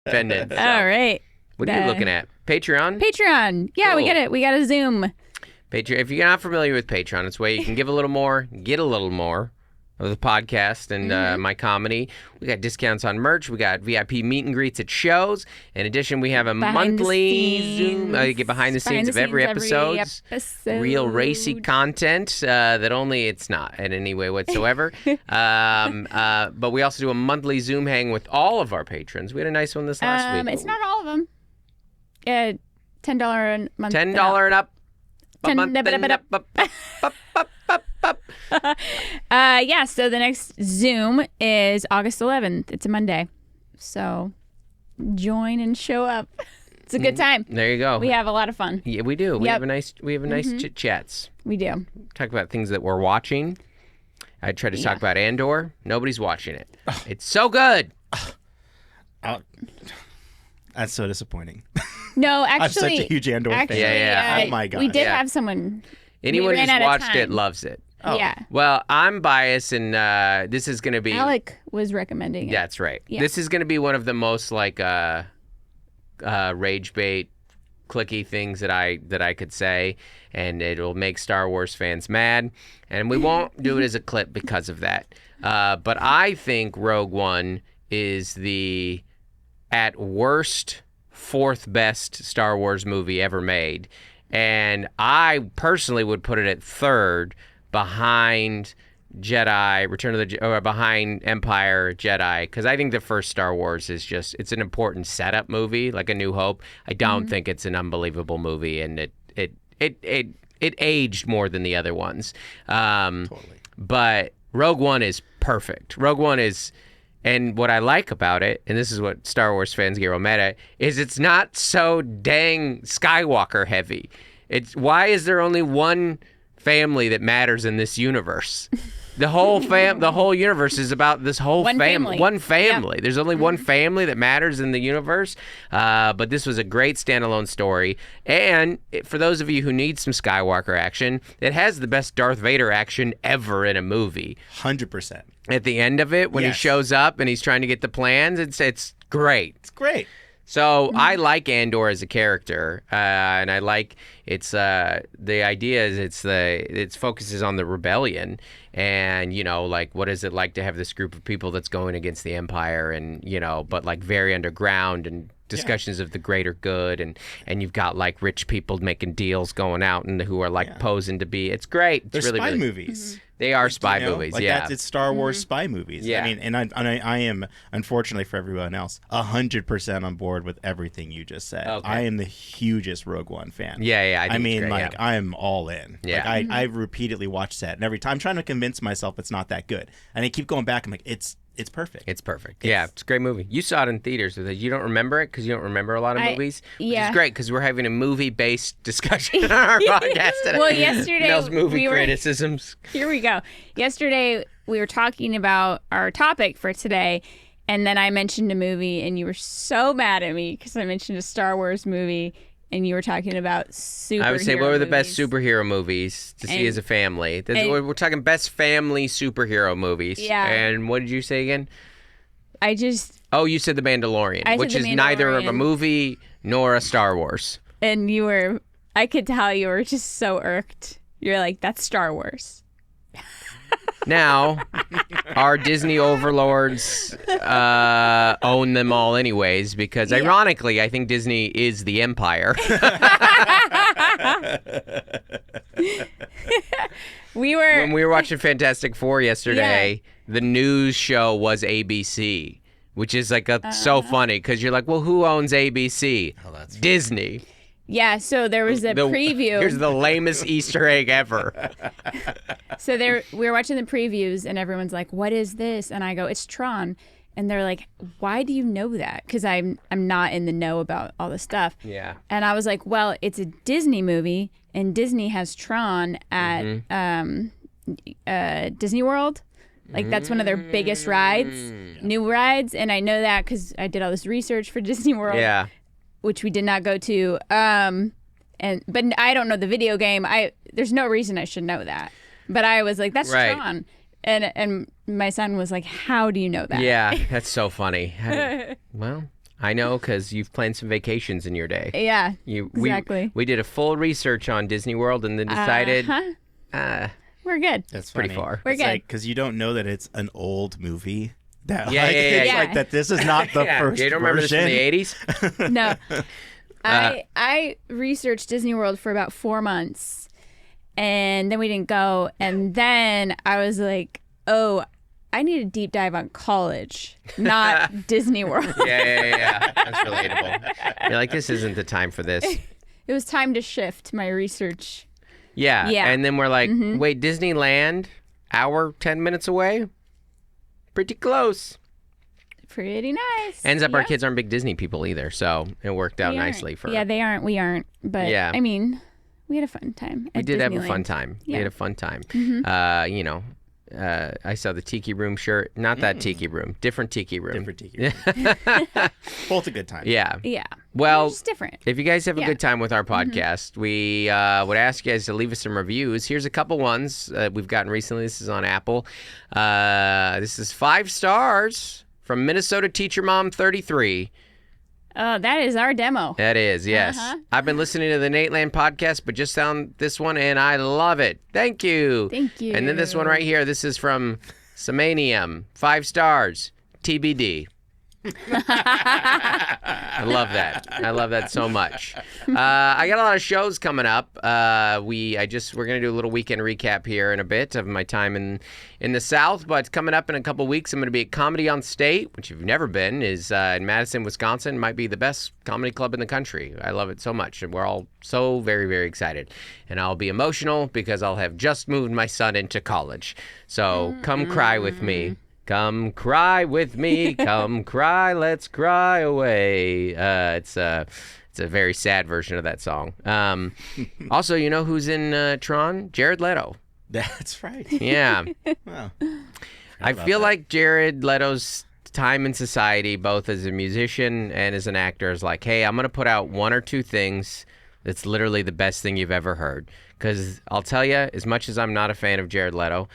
pendant. So. All right. What are you looking at? Patreon? Patreon. Yeah, Cool. we get it. We got a Zoom. Patreon. If you're not familiar with Patreon, it's where you can give a little more, get a little more of the podcast and my comedy. We got discounts on merch. We got VIP meet and greets at shows. In addition, we have a monthly Zoom. You get behind the scenes of every episode. Real racy content that only it's not in any way whatsoever. But we also do a monthly Zoom hang with all of our patrons. We had a nice one this last week. It's not all of them. $10 a month. $10 and up. Yeah, so the next Zoom is August 11th. It's a Monday. So join and show up. It's a good time. There you go. We have a lot of fun. Yeah, we do. We have a nice chit chats. We do. Talk about things that we're watching. I tried to talk about Andor. Nobody's watching it. It's so good. That's so disappointing. No, actually, I'm such a huge Andor fan. Yeah. Oh my god. We did have someone. Anyone who's watched it loves it. Oh. Yeah. Well, I'm biased, and this is going to be. Alec was recommending it. That's right. Yeah. This is going to be one of the most like rage bait, clicky things that I could say, and it'll make Star Wars fans mad, and we won't do it as a clip because of that. But I think Rogue One is the, at worst, fourth best Star Wars movie ever made. And I personally would put it at third behind Jedi, behind Empire, Jedi, because I think the first Star Wars is just, it's an important setup movie, like A New Hope. I don't think it's an unbelievable movie, and it aged more than the other ones. Totally. But Rogue One is perfect. Rogue One is, and what I like about it, and this is what Star Wars fans get real mad at, is it's not so dang Skywalker heavy. Why is there only one family that matters in this universe? The whole the whole universe is about this whole family. One family. Yep. There's only one family that matters in the universe. But this was a great standalone story. And for those of you who need some Skywalker action, it has the best Darth Vader action ever in a movie. 100%. At the end of it, when he shows up and he's trying to get the plans, it's great. It's great. So I like Andor as a character, and I like the idea is it focuses on the rebellion, and like what is it like to have this group of people that's going against the Empire, and but like very underground, and discussions of the greater good, and you've got like rich people making deals going out and who are like posing to be. It's great. They're really, spy really, movies. They are spy movies. Like it's Star Wars spy movies. Yeah. I mean, and I am, unfortunately for everyone else, 100% on board with everything you just said. Okay. I am the hugest Rogue One fan. Yeah. I mean, great, I am all in. Yeah. Like, I've repeatedly watched that, and every time I'm trying to convince myself it's not that good, and I keep going back. I'm like, it's perfect. It's perfect. It's a great movie. You saw it in theaters. You don't remember it because you don't remember a lot of movies? Which is great because we're having a movie-based discussion on our podcast today. Well, yesterday Those movie criticisms. Here we go. Yesterday we were talking about our topic for today, and then I mentioned a movie, and you were so mad at me because I mentioned a Star Wars movie. And you were talking about superhero I would say, what were the best movies. superhero movies to see as a family? We're talking best family superhero movies. Yeah. And what did you say again? Oh, you said The Mandalorian, which is neither a movie nor a Star Wars. And I could tell you were just so irked. You're like, that's Star Wars. Now, our Disney overlords own them all anyways, because ironically, I think Disney is the empire. When we were watching Fantastic Four yesterday, the news show was ABC, which is like so funny because you're like, well, who owns ABC? Oh, that's Disney. Yeah, so there was a preview. Here's the lamest Easter egg ever. So we were watching the previews, and everyone's like, what is this? And I go, it's Tron. And they're like, why do you know that? Because I'm not in the know about all this stuff. Yeah. And I was like, well, it's a Disney movie, and Disney has Tron at Disney World. Like, that's one of their biggest rides, new rides. And I know that because I did all this research for Disney World. Yeah. Which we did not go to. But I don't know the video game. There's no reason I should know that. But I was like, that's Tron. And my son was like, how do you know that? Yeah, that's so funny. Well, I know because you've planned some vacations in your day. Yeah, You, exactly. We did a full research on Disney World and then decided We're good. That's pretty funny. far. We're It's good. like, because you don't know that it's an old movie. That, Yeah, like, yeah, it's yeah. like that. This is not the first You don't remember this version. from the 80s? No. I researched Disney World for about 4 months, and then we didn't go. And then I was like, oh, I need a deep dive on college, not Disney World. Yeah. That's relatable. You're like, this isn't the time for this. It was time to shift my research. Yeah. Yeah. And then we're like, wait, Disneyland, hour, 10 minutes away? Pretty close. Pretty nice. Ends up our Yeah. kids aren't big Disney people either, so it worked out They aren't. nicely for Yeah, they aren't. We aren't. But Yeah. I mean, we had a fun time. We at did have a fun Disneyland. time. We Yeah. had a fun time. I saw the Tiki Room shirt. Not that Tiki Room. Different Tiki Room. Different tiki. Both a good time. Yeah. Yeah. Well, It's different. if you guys have a Yeah. good time with our podcast, we would ask you guys to leave us some reviews. Here's a couple ones we've gotten recently. This is on Apple. This is 5 stars from Minnesota Teacher Mom 33. Oh, that is our demo. That is, yes. Uh-huh. I've been listening to the Nateland podcast, but just found this one, and I love it. Thank you. Thank you. And then this one right here. This is from Samanium. 5 stars. TBD. I love that. I love that so much. I got a lot of shows coming up. We're gonna do a little weekend recap here in a bit of my time in the South. But coming up in a couple weeks, I'm gonna be at Comedy on State, which if you've never been, is in Madison, Wisconsin. Might be the best comedy club in the country. I love it so much, and we're all so very, very excited. And I'll be emotional because I'll have just moved my son into college. So come cry with me. Come cry with me, come cry, let's cry away. It's a very sad version of that song. Also, you know who's in Tron? Jared Leto. That's right. Yeah. Wow. I feel like Jared Leto's time in society, both as a musician and as an actor, is like, hey, I'm going to put out 1 or 2 things that's literally the best thing you've ever heard. Because I'll tell you, as much as I'm not a fan of Jared Leto,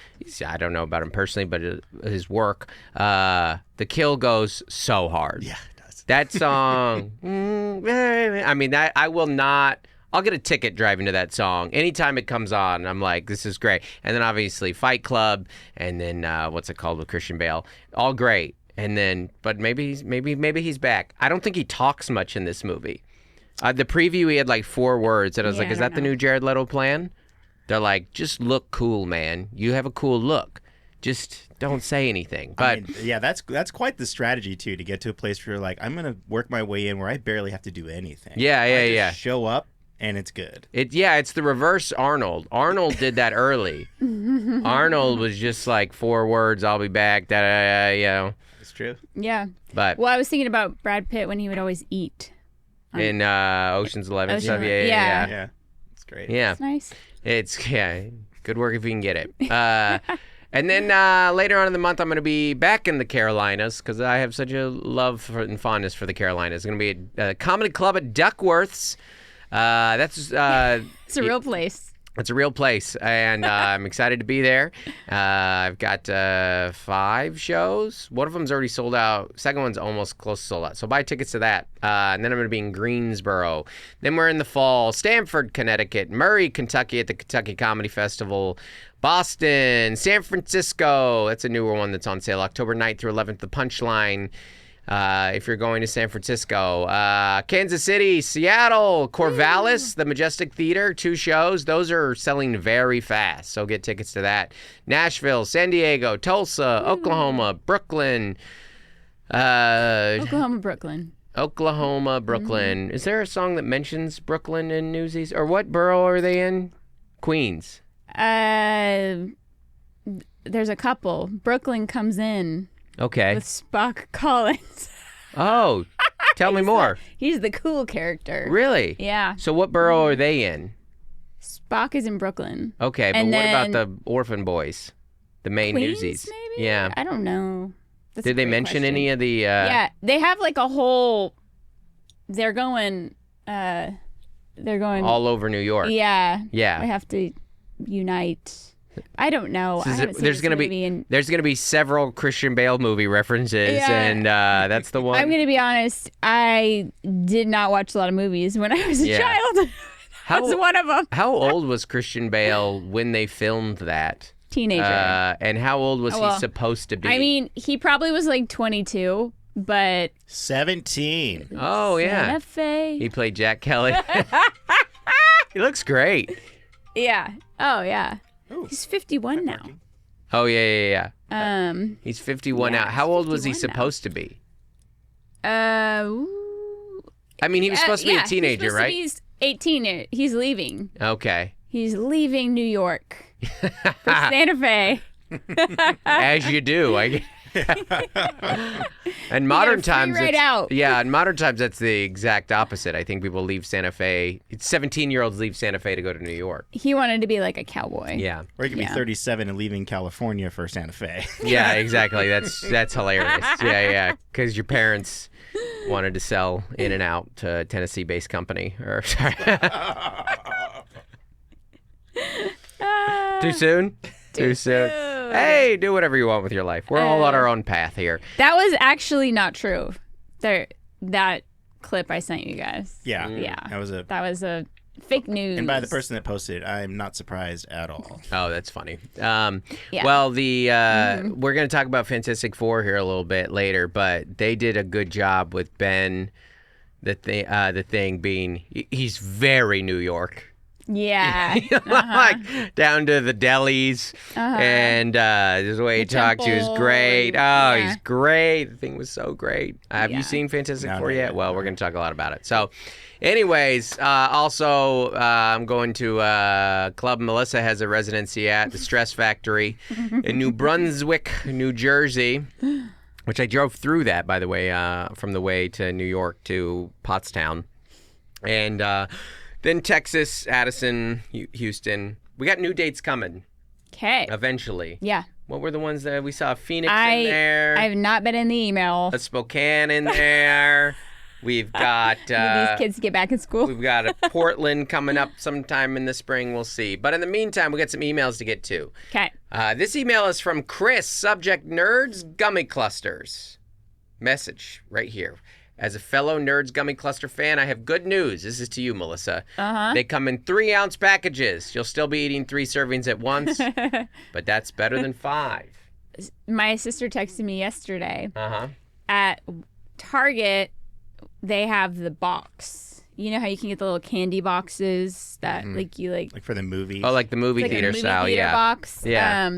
I don't know about him personally, but his work, The Kill goes so hard. Yeah, it does. That song, I mean, I will not, I'll get a ticket driving to that song. Anytime it comes on, I'm like, this is great. And then obviously Fight Club, and then what's it called with Christian Bale? All great. And then, but maybe he's back. I don't think he talks much in this movie. The preview, he had like 4 words, and I was Yeah, like, is I that don't the know. new Jared Leto plan? They're like, just look cool, man. You have a cool look. Just don't say anything. But I mean, yeah, that's quite the strategy too, to get to a place where you're like, I'm gonna work my way in where I barely have to do anything. I just show up and it's good. It's the reverse Arnold. Arnold did that early. Arnold was just like 4 words, I'll be back, It's true. Yeah. But Well, I was thinking about Brad Pitt when he would always eat. in Ocean's 11 Ocean- stuff, yeah. Yeah, it's great. Yeah. It's nice. It's good work if you can get it. And then later on in the month, I'm going to be back in the Carolinas because I have such a love and fondness for the Carolinas. It's going to be at a comedy club at Duckworth's. It's a real place. It's a real place, and I'm excited to be there. I've got 5 shows. One of them's already sold out. Second one's almost close to sold out. So buy tickets to that. And then I'm going to be in Greensboro. Then we're in the fall, Stamford, Connecticut, Murray, Kentucky at the Kentucky Comedy Festival, Boston, San Francisco. That's a newer one that's on sale, October 9th through 11th, The Punchline. If you're going to San Francisco, Kansas City, Seattle, Corvallis, the Majestic Theater, 2 shows. Those are selling very fast, so get tickets to that. Nashville, San Diego, Tulsa, Oklahoma, Brooklyn. Oklahoma, Brooklyn. Brooklyn. Is there a song that mentions Brooklyn in Newsies? Or what borough are they in? Queens. There's a couple. Brooklyn comes in Okay. with Spock Collins. Oh, tell me more. He's the cool character. Really? Yeah. So what borough are they in? Spock is in Brooklyn. Okay, but And what about then- the orphan boys? The main Queens, Newsies? maybe? Yeah. I don't know. That's a Did they great mention question. any of the... Yeah, they have like a whole. They're going. They're going all over New York? Yeah. They Yeah. have to unite. I don't know. There's gonna be several Christian Bale movie references, and that's the one. I'm gonna be honest. I did not watch a lot of movies when I was a child. That's one of them. How old was Christian Bale when they filmed that? Teenager. And how old was he supposed to be? I mean, he probably was like 22, but 17. Oh yeah. Santa Fe. He played Jack Kelly. He looks great. Yeah. Oh yeah. Ooh. He's 51 now. Oh yeah. He's 51 now. How old was he supposed to be? I mean, he was supposed to be a teenager, right? He's 18. He's leaving. Okay. He's leaving New York for Santa Fe. As you do, I guess. And modern times, in modern times, that's the exact opposite. I think people leave Santa Fe. 17-year-olds leave Santa Fe to go to New York. He wanted to be like a cowboy. Yeah. Or he could be 37 and leaving California for Santa Fe. Yeah, exactly. That's hilarious. Yeah. Because your parents wanted to sell In-N-Out to a Tennessee-based company. Or sorry. Too soon? Too soon. Hey, do whatever you want with your life. We're all on our own path here. That was actually not true. That clip I sent you guys. Yeah. That was a fake news. And by the person that posted it, I'm not surprised at all. Oh, that's funny. Well, we're going to talk about Fantastic Four here a little bit later, but they did a good job with Ben. The thing being, he's very New York. Yeah. Like down to the delis, and just the way he talks, he was great. He's great. The thing was so great. Have you seen Fantastic Four yet? Well, we're going to talk a lot about it. So, anyways, also, I'm going to a club Melissa has a residency at, the Stress Factory in New Brunswick, New Jersey, which I drove through that, by the way, from the way to New York to Pottstown. And then Texas, Addison, Houston. We got new dates coming. Okay. Eventually. Yeah. What were the ones that we saw? Phoenix in there. I've not been in the email. A Spokane in there. We've got... these kids get back in school. We've got a Portland coming up sometime in the spring. We'll see. But in the meantime, we got some emails to get to. Okay. This email is from Chris. Subject, Nerds Gummy Clusters. Message right here. As a fellow Nerds Gummy Cluster fan, I have good news. This is to you, Melissa. They come in 3-ounce packages. You'll still be eating 3 servings at once, but that's better than 5. My sister texted me yesterday. At Target, they have the box. You know how you can get the little candy boxes that like for the movie. Oh, like the movie theater style, box. Yeah.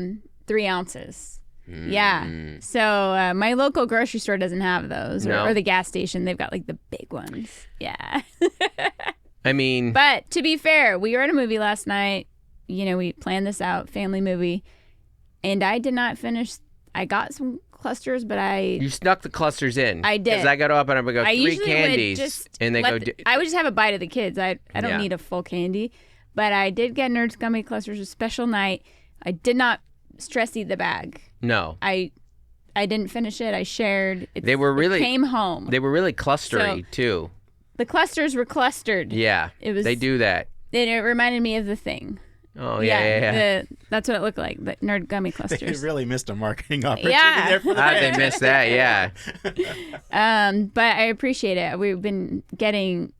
3 ounces. Yeah. So my local grocery store doesn't have those, or the gas station. They've got like the big ones. Yeah. I mean, but to be fair, we were at a movie last night. You know, we planned this out, family movie, and I did not finish. I got some clusters, but you snuck the clusters in. I did. Because I got up and I would go 3 candies, and they go. I would just have a bite of the kids. I don't need a full candy, but I did get Nerds Gummy Clusters, a special night. I did not stress eat the bag. No. I didn't finish it. I shared. It came home. They were really clustery, too. The clusters were clustered. Yeah. They do that. And it reminded me of The Thing. Oh, yeah. That's what it looked like, the Nerd Gummy Clusters. They really missed a marketing opportunity there for they missed that, yeah. But I appreciate it. We've been getting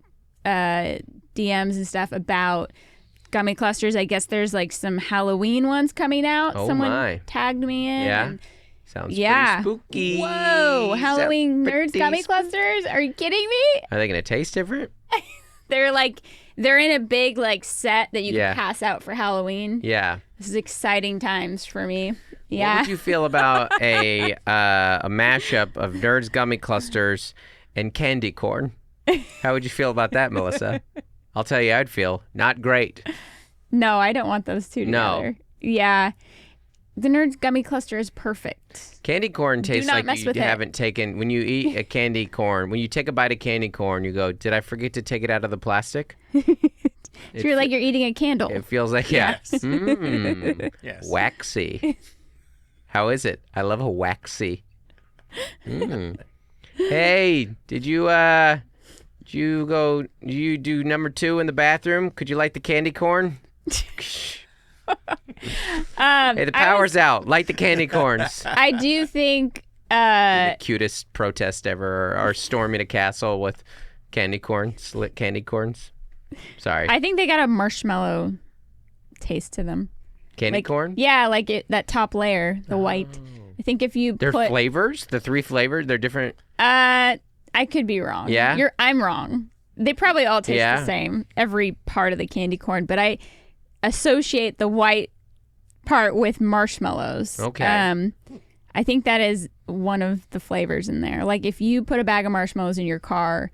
DMs and stuff about gummy clusters. I guess there's like some Halloween ones coming out. Oh, someone tagged me in. Yeah. Sounds pretty spooky. Whoa, Halloween Nerds Gummy Clusters? Are you kidding me? Are they going to taste different? They're in a big like set that you can pass out for Halloween. Yeah. This is exciting times for me. Yeah. What would you feel about a mashup of Nerds Gummy Clusters and candy corn? How would you feel about that, Melissa? I'll tell you, I'd feel not great. No, I don't want those two together. No. Yeah. The Nerds Gummy Cluster is perfect. Candy corn tastes like you haven't taken... When you eat a candy corn, when you take a bite of candy corn, you go, did I forget to take it out of the plastic? You're like you're eating a candle. It feels like, yes. Yes. Waxy. How is it? I love a waxy. Hey, did you do number 2 in the bathroom? Could you light the candy corn? Hey, the power's out. Light the candy corns. I do think the cutest protest ever, or storming a castle with candy corns, lit candy corns. Sorry. I think they got a marshmallow taste to them. Candy corn? Yeah, like that top layer, the white. I think if you They're flavors? The 3 flavors? They're different? I could be wrong. Yeah? I'm wrong. They probably all taste the same, every part of the candy corn, but I associate the white part with marshmallows. Okay. I think that is one of the flavors in there. Like if you put a bag of marshmallows in your car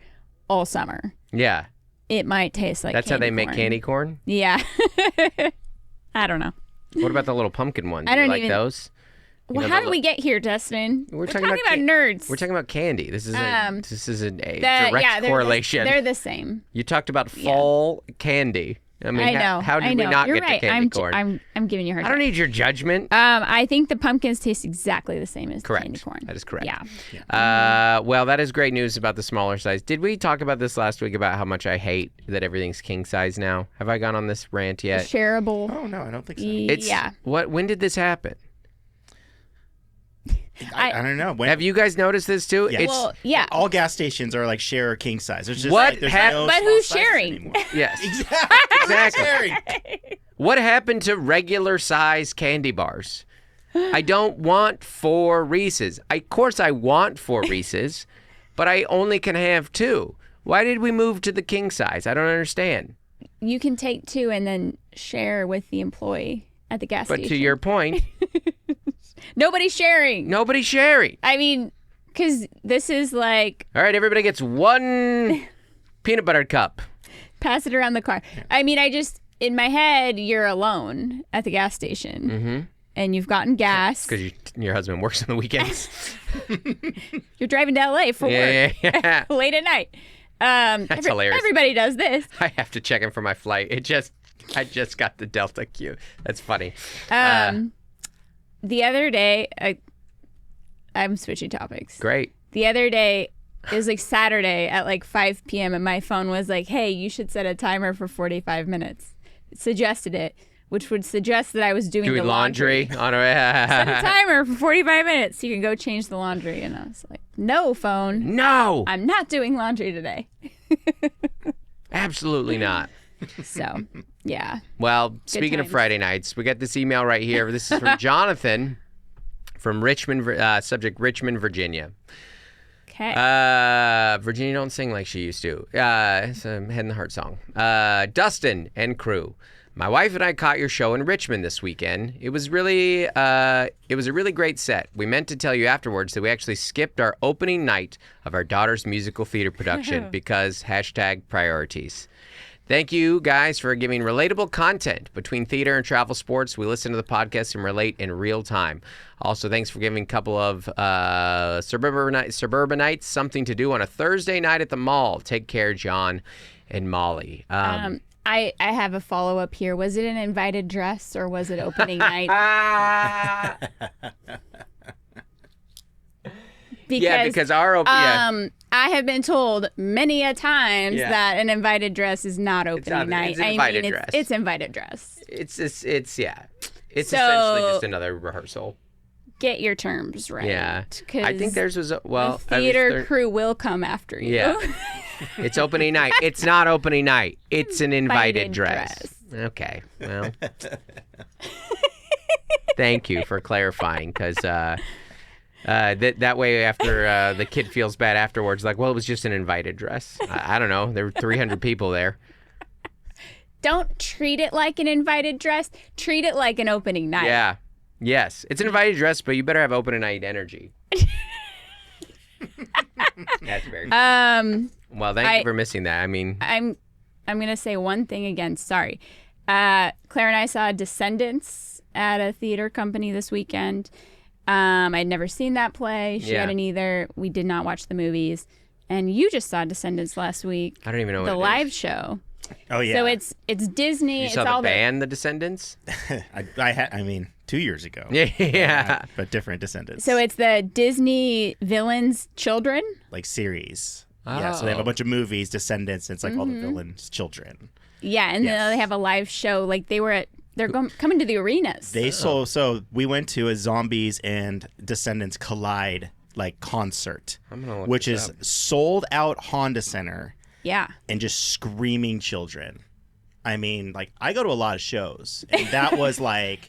all summer. Yeah. It might taste like That's candy how they make corn. candy corn? Yeah. I don't know. What about the little pumpkin ones? I don't like those? Well, how did we get here, Dustin? We're talking about nerds. We're talking about candy. This is a direct correlation. They're the same. You talked about fall candy. I mean, I know. How did we not You're get right. to candy corn? I'm giving you a hard time. I don't need your judgment. I think the pumpkins taste exactly the same as candy corn. That is correct. Yeah. Well, that is great news about the smaller size. Did we talk about this last week about how much I hate that everything's king size now? Have I gone on this rant yet? Shareable. Oh no, I don't think so. Yeah. When did this happen? I don't know. Have you guys noticed this too? Yeah. All gas stations are like share or king size. There's just but who's sharing? Yes. Exactly. What happened to regular size candy bars? I don't want 4 Reese's. Of course I want 4 Reese's, but I only can have 2. Why did we move to the king size? I don't understand. You can take 2 and then share with the employee at the gas station. But to your point, nobody's sharing. Nobody's sharing. I mean, because this is like... All right, everybody gets 1 peanut butter cup. Pass it around the car. I mean, in my head, you're alone at the gas station. Mm-hmm. And you've gotten gas. Because your husband works on the weekends. You're driving to LA for work. Yeah. Late at night. That's hilarious. Everybody does this. I have to check in for my flight. I just got the Delta Q. That's funny. The other day, I'm switching topics. Great. The other day, it was like Saturday at like 5 p.m. and my phone was like, hey, you should set a timer for 45 minutes. It suggested it, which would suggest that I was doing the laundry. Set a timer for 45 minutes so you can go change the laundry. And I was like, no, phone. No. I'm not doing laundry today. Absolutely not. So, yeah. Well, speaking of Friday nights, we got this email right here. This is from Jonathan from Richmond, subject Richmond, Virginia. Okay. Virginia don't sing like she used to. It's a Head in the Heart song. Dustin and crew. My wife and I caught your show in Richmond this weekend. It was a really great set. We meant to tell you afterwards that we actually skipped our opening night of our daughter's musical theater production because #priorities. Thank you guys for giving relatable content between theater and travel sports. We listen to the podcast and relate in real time. Also, thanks for giving a couple of suburbanites something to do on a Thursday night at the mall. Take care, John and Molly. I have a follow-up here. Was it an invited dress or was it opening night? Because our I have been told many a times that an invited dress is not opening night. It's invited dress. It's invited dress. It's essentially just another rehearsal. Get your terms right. Yeah. I think theirs was the theater crew will come after you. Yeah. It's opening night. It's not opening night. It's an invited dress. Okay. Well. Thank you for clarifying, because that way after the kid feels bad afterwards, like, well, it was just an invited dress. I don't know. There were 300 people there. Don't treat it like an invited dress. Treat it like an opening night. Yeah. Yes. It's an invited dress, but you better have opening night energy. That's very cool. Well, thank you for missing that. I mean, I'm going to say one thing again. Sorry. Claire and I saw Descendants at a theater company this weekend. I'd never seen that play. She hadn't either. We did not watch the movies. And you just saw Descendants last week. I don't even know what the it live is. show. Oh yeah. So it's Disney. You it's saw all the band, The Descendants? I mean, 2 years ago. Yeah. But different Descendants. So it's the Disney villains' children. Like series. Oh. Yeah. So they have a bunch of movies, Descendants. And it's like all the villains' children. Yeah, and then they have a live show. Like they were at they're coming to the arenas. So we went to a Zombies and Descendants Collide concert, which is sold out Honda Center. Yeah. And just screaming children. I mean, I go to a lot of shows, and that was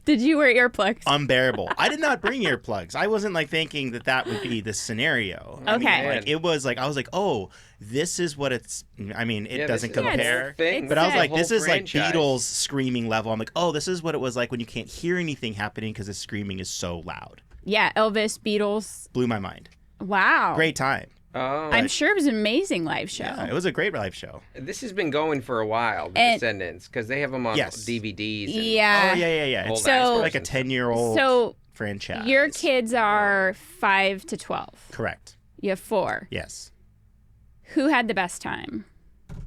Did you wear earplugs? Unbearable. I did not bring earplugs. I wasn't thinking that would be the scenario. Okay. I mean, it was I was oh, this is what it's. I mean, it doesn't compare. But I was this is Beatles screaming level. I'm oh, this is what it was like when you can't hear anything happening because the screaming is so loud. Yeah, Elvis, Beatles. Blew my mind. Wow. Great time. Oh. I'm sure it was an amazing live show. Yeah, it was a great live show. This has been going for a while, The Descendants, because they have them on DVDs. And yeah. Oh, yeah. It's so, like a 10-year-old franchise. Your kids are 5 to 12. Correct. You have 4. Yes. Who had the best time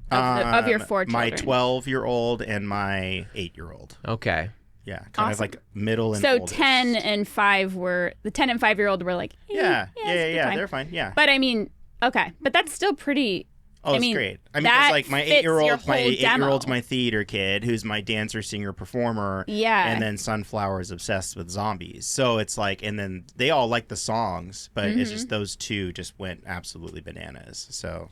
of your 4 children? My 12-year-old and my 8-year-old. Okay. Yeah, kind of middle and so oldest. 10 and 5-year-old were yeah, they're fine. Yeah. But I mean, okay, but that's still pretty. Oh, it's great. I mean, because my 8-year-old's my theater kid, who's my dancer, singer, performer. Yeah. And then Sunflower is obsessed with zombies. So it's and then they all like the songs, but it's just those two just went absolutely bananas. So.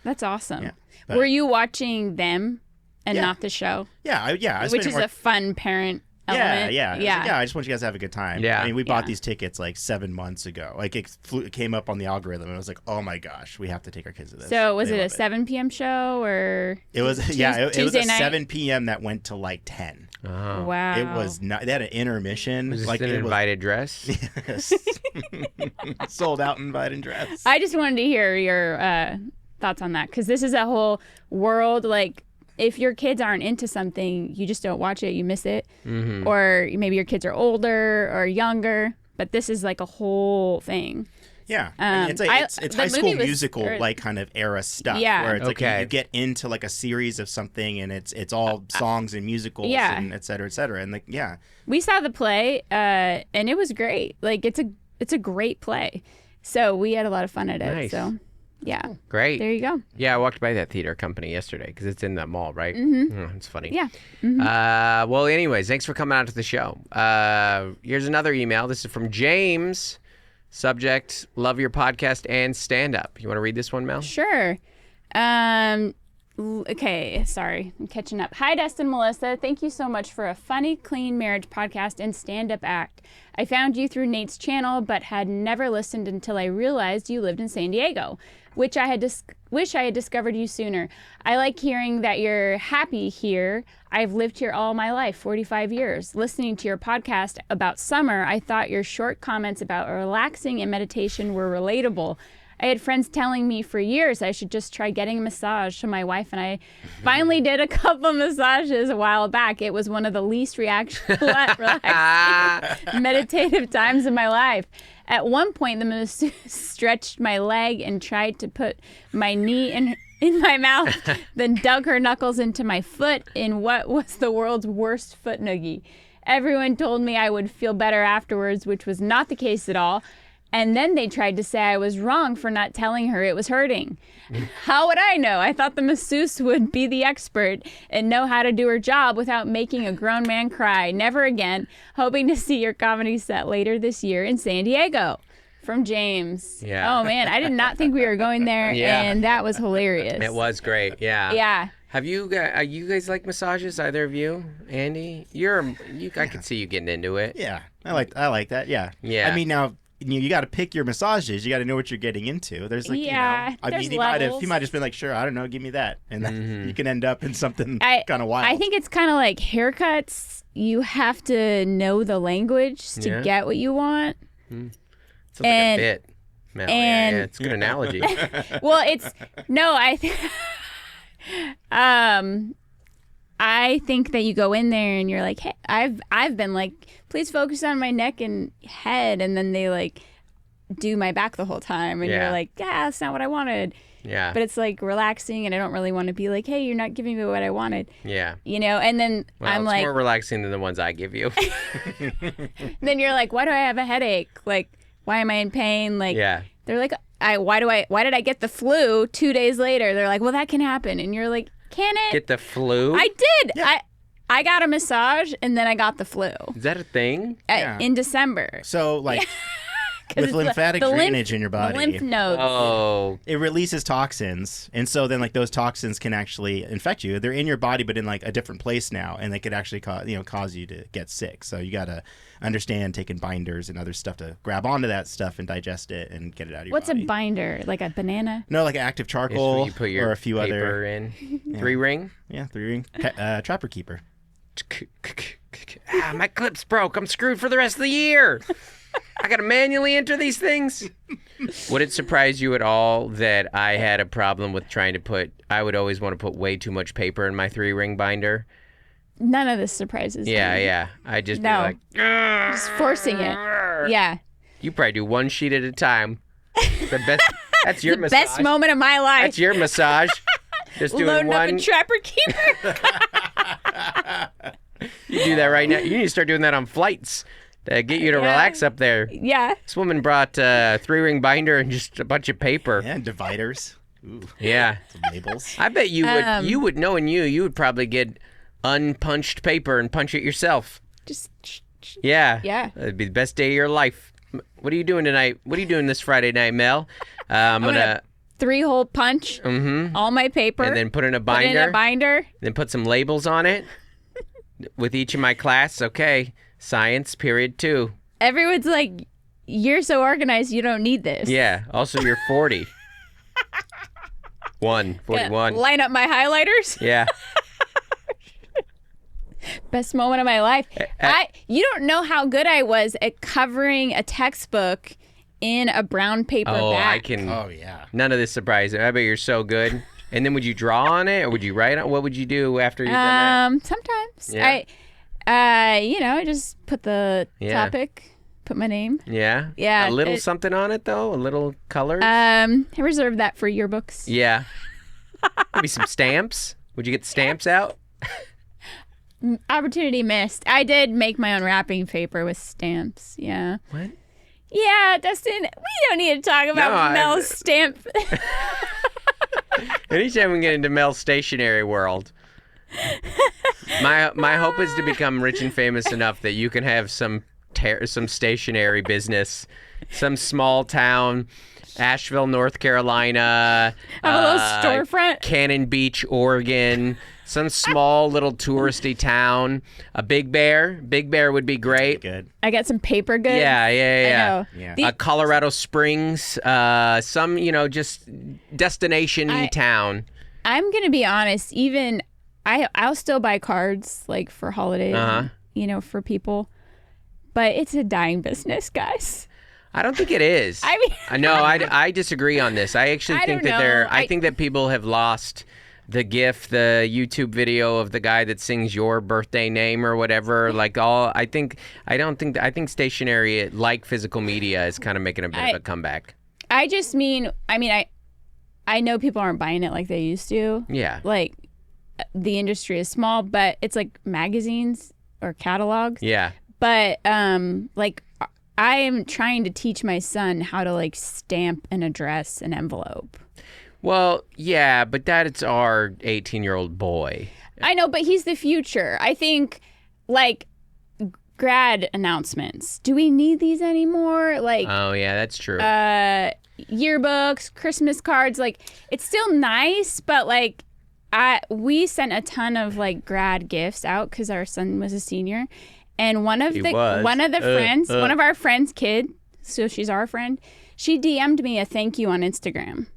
That's awesome. Yeah, were you watching them and not the show? Yeah. Which is a fun parent element. Yeah. I just want you guys to have a good time. Yeah. I mean, we bought these tickets 7 months ago. It came up on the algorithm, and I was oh my gosh, we have to take our kids to this. So was it a 7 p.m. show or? It was it was Tuesday a night? 7 p.m. that went to 10. Oh. Wow. It was not. They had an intermission. Was this an invited dress? Yes. Sold out invited dress. I just wanted to hear your thoughts on that, because this is a whole world. If your kids aren't into something, you just don't watch it, you miss it. Mm-hmm. Or maybe your kids are older or younger, but this is a whole thing. Yeah, I mean, it's High School Musical kind of era stuff. Yeah. Where it's you get into a series of something, and it's all songs and musicals, and et cetera, and We saw the play, and it was great. It's a great play, so we had a lot of fun at it. Nice. So. Yeah. Great. There you go. Yeah, I walked by that theater company yesterday because it's in that mall, right? Mm-hmm. Oh, it's funny. Yeah. Mm-hmm. Well, anyways, thanks for coming out to the show. Here's another email. This is from James. Subject, love your podcast and stand-up. You want to read this one, Mel? Sure. Okay, sorry. I'm catching up. Hi, Dustin, Melissa. Thank you so much for a funny, clean marriage podcast and stand-up act. I found you through Nate's channel, but had never listened until I realized you lived in San Diego, which I had wish I had discovered you sooner. I like hearing that you're happy here. I've lived here all my life, 45 years. Listening to your podcast about summer, I thought your short comments about relaxing and meditation were relatable. I had friends telling me for years I should just try getting a massage, so my wife and I finally did a couple massages a while back. It was one of the least relaxing meditative times of my life. At one point, the masseuse stretched my leg and tried to put my knee in my mouth, then dug her knuckles into my foot in what was the world's worst foot noogie. Everyone told me I would feel better afterwards, which was not the case at all. And then they tried to say I was wrong for not telling her it was hurting. How would I know? I thought the masseuse would be the expert and know how to do her job without making a grown man cry. Never again. Hoping to see your comedy set later this year in San Diego. From James. Yeah. Oh, man. I did not think we were going there, and that was hilarious. It was great. Yeah. Yeah. Have you guys like massages? Either of you, Andy? I could see you getting into it. Yeah, I like that. Yeah. Yeah. I mean, now you got to pick your massages. You got to know what you're getting into. There's he might have just been sure, I don't know, give me that, and then you can end up in something kind of wild. I think it's kind of like haircuts. You have to know the language to get what you want. Sounds like a bit. Mel. Yeah, it's a good analogy. Well, I think that you go in there and you're like, hey, I've been like, please focus on my neck and head, and then they do my back the whole time, and you're like, yeah, that's not what I wanted. Yeah. But it's relaxing, and I don't really want to be like, hey, you're not giving me what I wanted. Yeah. And then I'm it's more relaxing than the ones I give you. Then you're like, why do I have a headache? Why am I in pain? They're like, why did I get the flu 2 days later? They're like, well, that can happen. And you're like, can it? Get the flu? I did. Yeah. I got a massage and then I got the flu. Is that a thing? In December. So, like, with lymphatic drainage in your body, the lymph nodes. It releases toxins, and so then like those toxins can actually infect you. They're in your body, but in like a different place now, and they could actually cause you to get sick. So you gotta understand taking binders and other stuff to grab onto that stuff and digest it and get it out of your body. What's a binder? Like a banana? No, like active charcoal you put your or a few other in. 3-ring. Yeah, 3-ring. Trapper keeper. My clip's broke. I'm screwed for the rest of the year. I got to manually enter these things. Would it surprise you at all that I had a problem with I would always want to put way too much paper in my 3-ring binder? None of this surprises me. Yeah. I just be like, just forcing it. Yeah. You probably do one sheet at a time. The best. That's your massage. Best moment of my life. That's your massage. Just doing Loading one. up in Trapper Keeper. You do that right now. You need to start doing that on flights to get you to relax up there. Yeah. This woman brought a 3-ring binder and just a bunch of paper. Yeah, and dividers. Ooh. Yeah. Some labels. I bet you would. You would, knowing you would probably get unpunched paper and punch it yourself. Just. Yeah. Yeah. It'd be the best day of your life. What are you doing tonight? What are you doing this Friday night, Mel? I'm gonna 3-hole punch. All my paper. And then put in a binder. Then put some labels on it. With each of my class, okay, science, period 2. Everyone's like, you're so organized, you don't need this. Yeah, also you're 40. 41. Line up my highlighters. Yeah. Best moment of my life. You don't know how good I was at covering a textbook in a brown paper back. Oh, yeah. None of this surprises me. I bet you're so good. And then would you draw on it or would you write on? What would you do after you've done that? Sometimes. Yeah. I just put the topic, put my name. Yeah. Yeah. A little something on it though, a little color. I reserve that for yearbooks. Yeah. Maybe some stamps. Would you get the stamps out? Opportunity missed. I did make my own wrapping paper with stamps. Yeah. What? Yeah, Dustin, we don't need to talk about Mel's stamp. Anytime we get into Mel's stationery world, my hope is to become rich and famous enough that you can have some stationery business, some small town, Asheville, North Carolina, have a little storefront, Cannon Beach, Oregon. Some small little touristy town. A Big Bear. Big Bear would be great. Good. I got some paper goods. Yeah. I know. Colorado Springs. Some, just destination-y town. I'm going to be honest. Even I'll still buy cards like for holidays, for people. But it's a dying business, guys. I don't think it is. I mean, no, I disagree on this. I actually think that I think that people have lost the GIF, the YouTube video of the guy that sings your birthday name or whatever. I think stationery, like physical media, is kind of making a bit of a comeback. I just mean, I know people aren't buying it like they used to. Yeah. Like, the industry is small, but it's like magazines or catalogs. Yeah. But, I am trying to teach my son how to, stamp and address an envelope. Well, yeah, but that's our 18-year-old boy. I know, but he's the future. I think, grad announcements. Do we need these anymore? Oh, yeah, that's true. Yearbooks, Christmas cards. It's still nice, but, we sent a ton of, grad gifts out because our son was a senior. And one of our friends' kid, so she's our friend, she DM'd me a thank you on Instagram.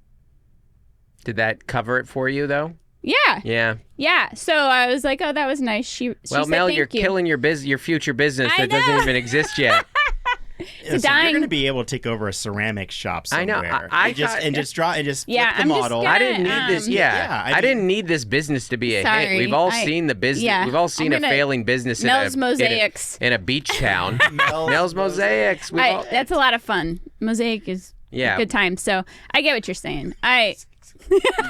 Did that cover it for you, though? Yeah. Yeah. Yeah. So I was like, oh, that was nice. She said, Mel, you're thank you. killing your future business that doesn't even exist yet. It's You're going to be able to take over a ceramic shop somewhere. I know. Just flip the model. I didn't need this. I didn't need this business to be a hit. We've all seen the business. Yeah, we've all seen a failing business Mel's Mosaics in a beach town. Mel's Mosaics. That's a lot of fun. Mosaic is a good time. So I get what you're saying.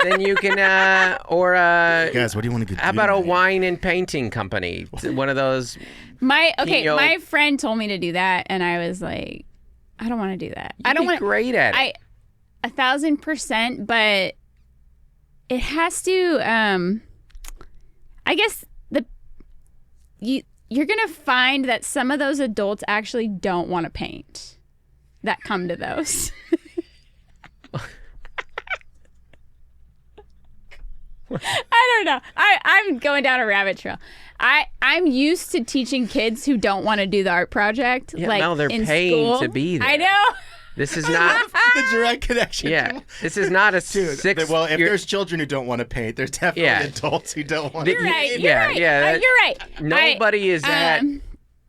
Then you can, guys, what do you want to do? How about a wine and painting company? One of those. My friend told me to do that, and I was like, I don't want to do that. I don't want. Great at it. 1,000%, but it has to. I guess you're gonna find that some of those adults actually don't want to paint that come to those. I don't know. I'm going down a rabbit trail. I'm used to teaching kids who don't want to do the art project. Yeah, like no, they're in paying school. to be there. I know. This is not. The direct connection. Yeah, this is not a six. Well, if there's children who don't want to paint, there's definitely adults who don't want to You're paint. right. Yeah, You're right. yeah, You're right. Nobody is at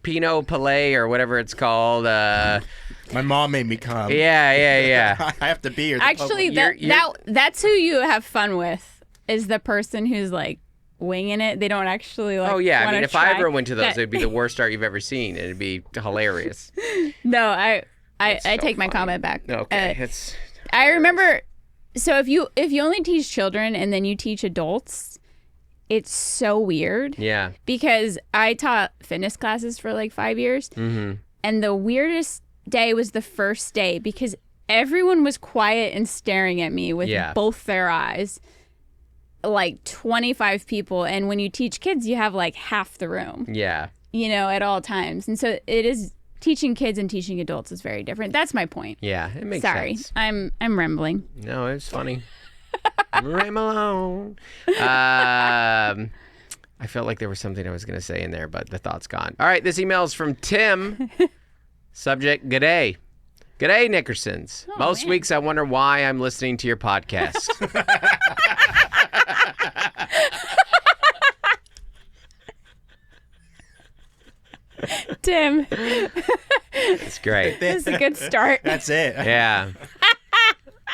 Pinot Palais or whatever it's called. My mom made me come. Yeah. I have to be here. Actually, that's who you have fun with, is the person who's like winging it. They don't actually like. Oh yeah, I wanna mean, if try. I ever went to those, it'd be the worst art you've ever seen, and it'd be hilarious. No, I so take my funny. comment back. Okay, it's. I remember. So if you only teach children and then you teach adults, it's so weird. Yeah. Because I taught fitness classes for like 5 years, and the weirdest day was the first day because everyone was quiet and staring at me with both their eyes. Like 25 people, and when you teach kids, you have like half the room. Yeah. At all times, and so it is. Teaching kids and teaching adults is very different. That's my point. Yeah, it makes Sorry, sense. I'm rambling. No, it was funny. Ramble on. I felt like there was something I was going to say in there, but the thought's gone. All right, this email is from Tim. Subject, g'day. G'day, Nickersons. Most weeks I wonder why I'm listening to your podcast. Tim, It's great. this is a good start. That's it. Yeah.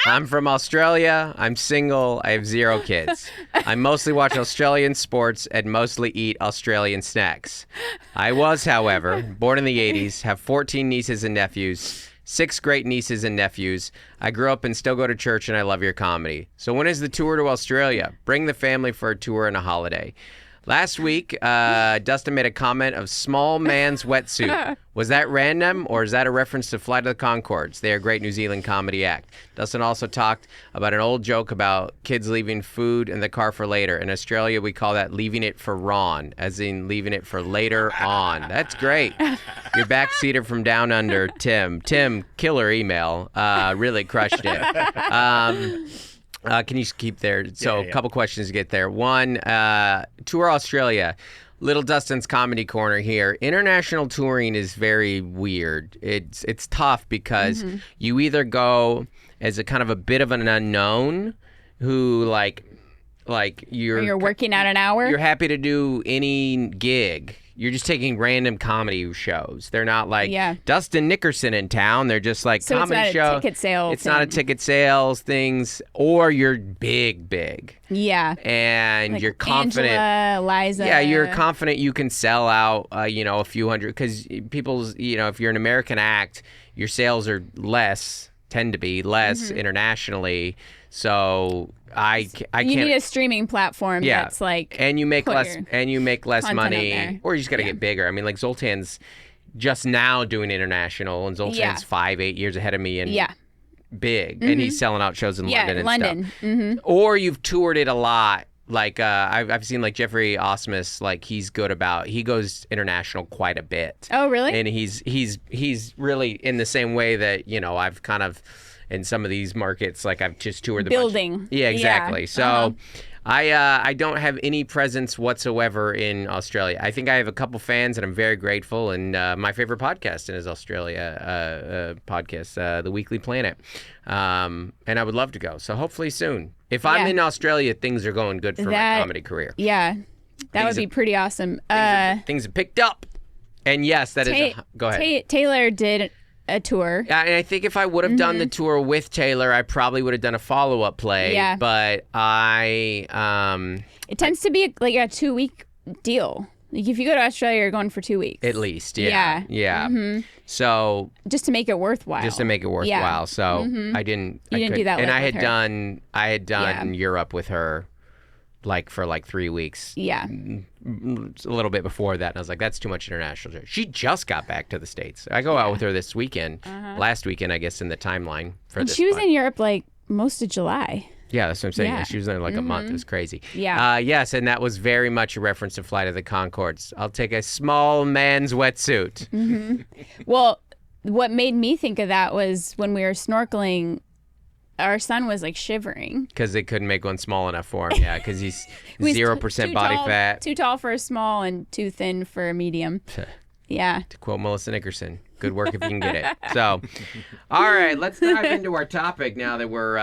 I'm from Australia. I'm single. I have 0 kids. I mostly watch Australian sports and mostly eat Australian snacks. I was, however, born in the 80s, have 14 nieces and nephews, 6 great nieces and nephews. I grew up and still go to church, and I love your comedy. So when is the tour to Australia? Bring the family for a tour and a holiday. Last week, Dustin made a comment of small man's wetsuit. Was that random, or is that a reference to Flight of the Conchords? They are a great New Zealand comedy act. Dustin also talked about an old joke about kids leaving food in the car for later. In Australia, we call that leaving it for Ron, as in leaving it for later on. That's great. Your backseater from down under, Tim. Tim, killer email. Really crushed it. Can you just keep there? So a couple questions to get there. One, Tour Australia. Little Dustin's Comedy Corner here. International touring is very weird. It's tough because you either go as a kind of a bit of an unknown who like you're working out an hour. You're happy to do any gig. You're just taking random comedy shows. They're not like Dustin Nickerson in town. They're just like so comedy it's not show. a ticket sales. It's not a ticket sales things, or you're big. Yeah. And like you're confident. Angela, Liza. Yeah, you're confident you can sell out, a few hundred, because people's, if you're an American act, your sales are tend to be less internationally. So I can't. You need a streaming platform that's like, and you make less money, or you just got to get bigger. I mean, like Zoltan's just now doing international, and Zoltan's 5-8 years ahead of me, and big, and he's selling out shows in London and stuff. Or you've toured it a lot. Like I've seen like Jeffrey Osmus, like he goes international quite a bit. Oh, really? And he's really in the same way that I've kind of. In some of these markets, like I've just toured the building. Yeah, exactly. Yeah. So I don't have any presence whatsoever in Australia. I think I have a couple fans, and I'm very grateful. And my favorite podcast is Australia podcast, The Weekly Planet. And I would love to go. So hopefully soon. If I'm in Australia, things are going good for my comedy career. Yeah, that would be pretty awesome. Things have picked up. And yes, that is. Go ahead. Taylor did a tour. And I think if I would have done the tour with Taylor, I probably would have done a follow-up play. Yeah. But it tends to be like a 2-week deal. Like if you go to Australia, you're going for 2 weeks. At least, yeah. Yeah. So just to make it worthwhile. Yeah. So I didn't. You didn't do that. And with I had done Europe with her, for 3 weeks. Yeah. A little bit before that, and I was like, that's too much international. She just got back to the States. I go out with her this weekend, last weekend, I guess, in the timeline for and this. She was in Europe like most of July. Yeah, that's what I'm saying. Yeah. She was there like a month. It was crazy. Yeah. Yes, and that was very much a reference to Flight of the Conchords. I'll take a small man's wetsuit. Well, what made me think of that was when we were snorkeling, our son was like shivering. Because they couldn't make one small enough for him. Yeah, because he's He was 0% too body tall- fat. Too tall for a small and too thin for a medium. Yeah. To quote Melissa Nickerson, good work if you can get it. So, all right, let's dive into our topic now that we're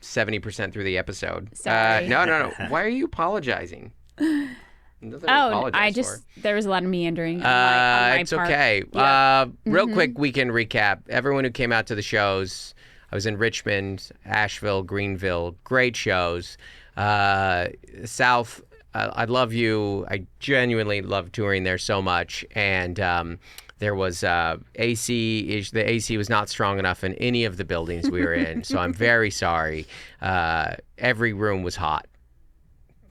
70% through the episode. Sorry. No. Why are you apologizing? Nothing to Oh, apologize for. there was a lot of meandering on my It's part. okay. Yeah. Real quick weekend recap. Everyone who came out to the shows, I was in Richmond, Asheville, Greenville. Great shows. South, I love you. I genuinely love touring there so much. And there was AC. The AC was not strong enough in any of the buildings we were in. So I'm very sorry. Every room was hot.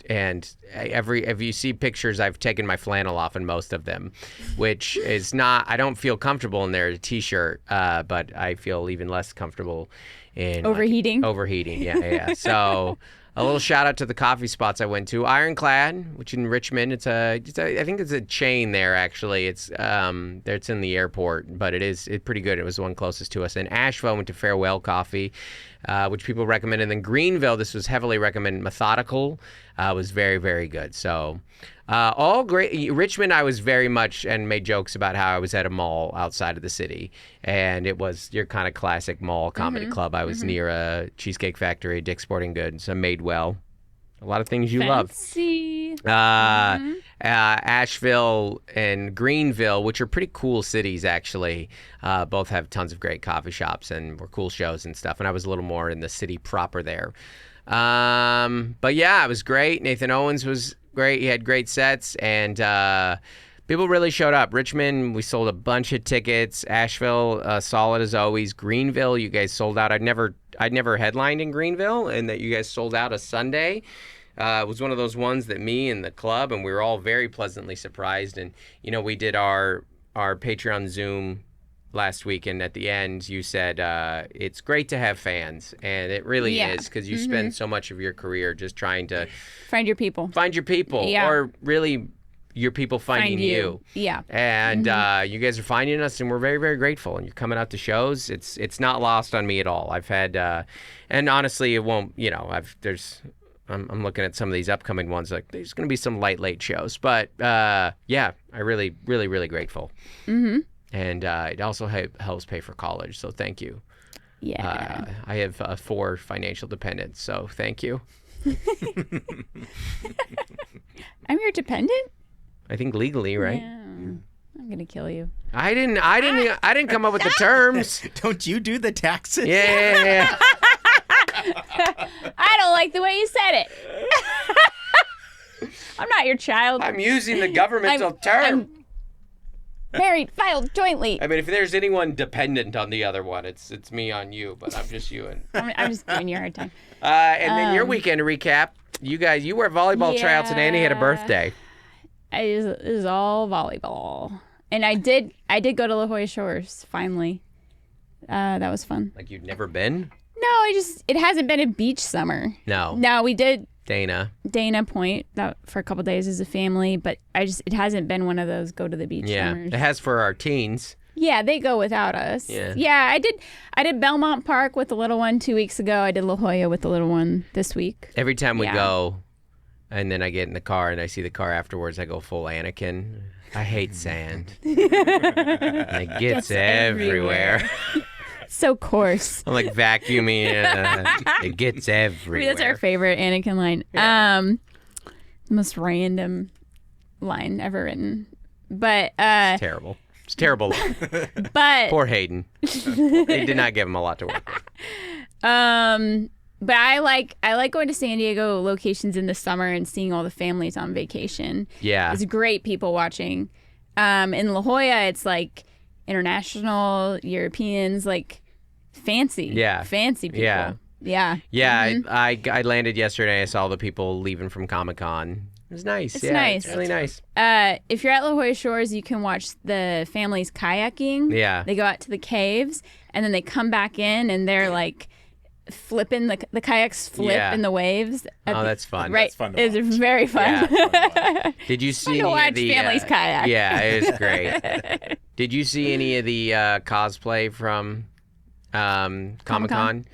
And if you see pictures, I've taken my flannel off in most of them, which is not, I don't feel comfortable in there, a t-shirt, but I feel even less comfortable in Overheating? Overheating, yeah. So a little shout out to the coffee spots I went to. Ironclad, which in Richmond, I think it's a chain there actually. It's in the airport, but it's pretty good. It was the one closest to us. In Asheville, I went to Farewell Coffee, which people recommend. And then Greenville, this was heavily recommended. Methodical was very, very good. So all great. Richmond, I was very much and made jokes about how I was at a mall outside of the city, and it was your kind of classic mall comedy club. I was near a Cheesecake Factory, Dick's Sporting Goods, so Madewell. A lot of things you love. Fancy. Asheville and Greenville, which are pretty cool cities actually, both have tons of great coffee shops and were cool shows and stuff. And I was a little more in the city proper there. But yeah, it was great. Nathan Owens was great. He had great sets, and people really showed up. Richmond, we sold a bunch of tickets. Asheville, solid as always. Greenville, you guys sold out. I'd never headlined in Greenville, and that you guys sold out a Sunday. It was one of those ones that me and the club, and we were all very pleasantly surprised. And we did our Patreon Zoom last week, and at the end you said it's great to have fans, and it really is, because you spend so much of your career just trying to Find your people. Yeah. or really your people finding you. Yeah. And you guys are finding us, and we're very, very grateful. And you're coming out to shows. It's not lost on me at all. I've had, and honestly, it won't. I'm looking at some of these upcoming ones. Like there's going to be some late shows, but yeah, I really, really, really grateful. And it also helps pay for college, so thank you. Yeah. I have 4 financial dependents, so thank you. I'm your dependent? I think legally, right? Yeah. I'm gonna kill you. I didn't come up with the terms. Don't you do the taxes? Yeah. I don't like the way you said it. I'm not your child. I'm using the governmental term. I'm married, filed jointly. I mean, if there's anyone dependent on the other one, it's me on you, but I'm just you. And I'm just giving you a hard time. and then your weekend recap. You were at volleyball tryouts, and Annie had a birthday. It was all volleyball, and I did go to La Jolla Shores finally. That was fun. Like you'd never been? No, it hasn't been a beach summer. No. No, we did Dana Point that for a couple days as a family, but it hasn't been one of those go to the beach summers. It has for our teens. Yeah, they go without us. Yeah. I did Belmont Park with the little one 2 weeks ago. I did La Jolla with the little one this week. Every time we go, and then I get in the car and I see the car afterwards, I go full Anakin. I hate sand. It gets everywhere. So coarse. I'm like vacuuming. It gets everywhere. That's our favorite Anakin line. Yeah. Most random line ever written. But it's terrible. It's terrible. But poor Hayden. They did not give him a lot to work with. But I like going to San Diego locations in the summer and seeing all the families on vacation. Yeah. It's great people watching. In La Jolla, it's like international, Europeans, like fancy. Yeah. Fancy people. Yeah. Yeah. Yeah. Mm-hmm. I landed yesterday. I saw the people leaving from Comic-Con. It was nice. It's nice. It's really nice. If you're at La Jolla Shores, you can watch the families kayaking. Yeah. They go out to the caves, and then they come back in, and they're like flipping the kayaks flip in the waves. Oh, that's fun. Right, That's fun to it's watch. very fun. Yeah, Did you see to any watch of the families kayak. Yeah, it was great. Did you see any of the cosplay from Comic-Con?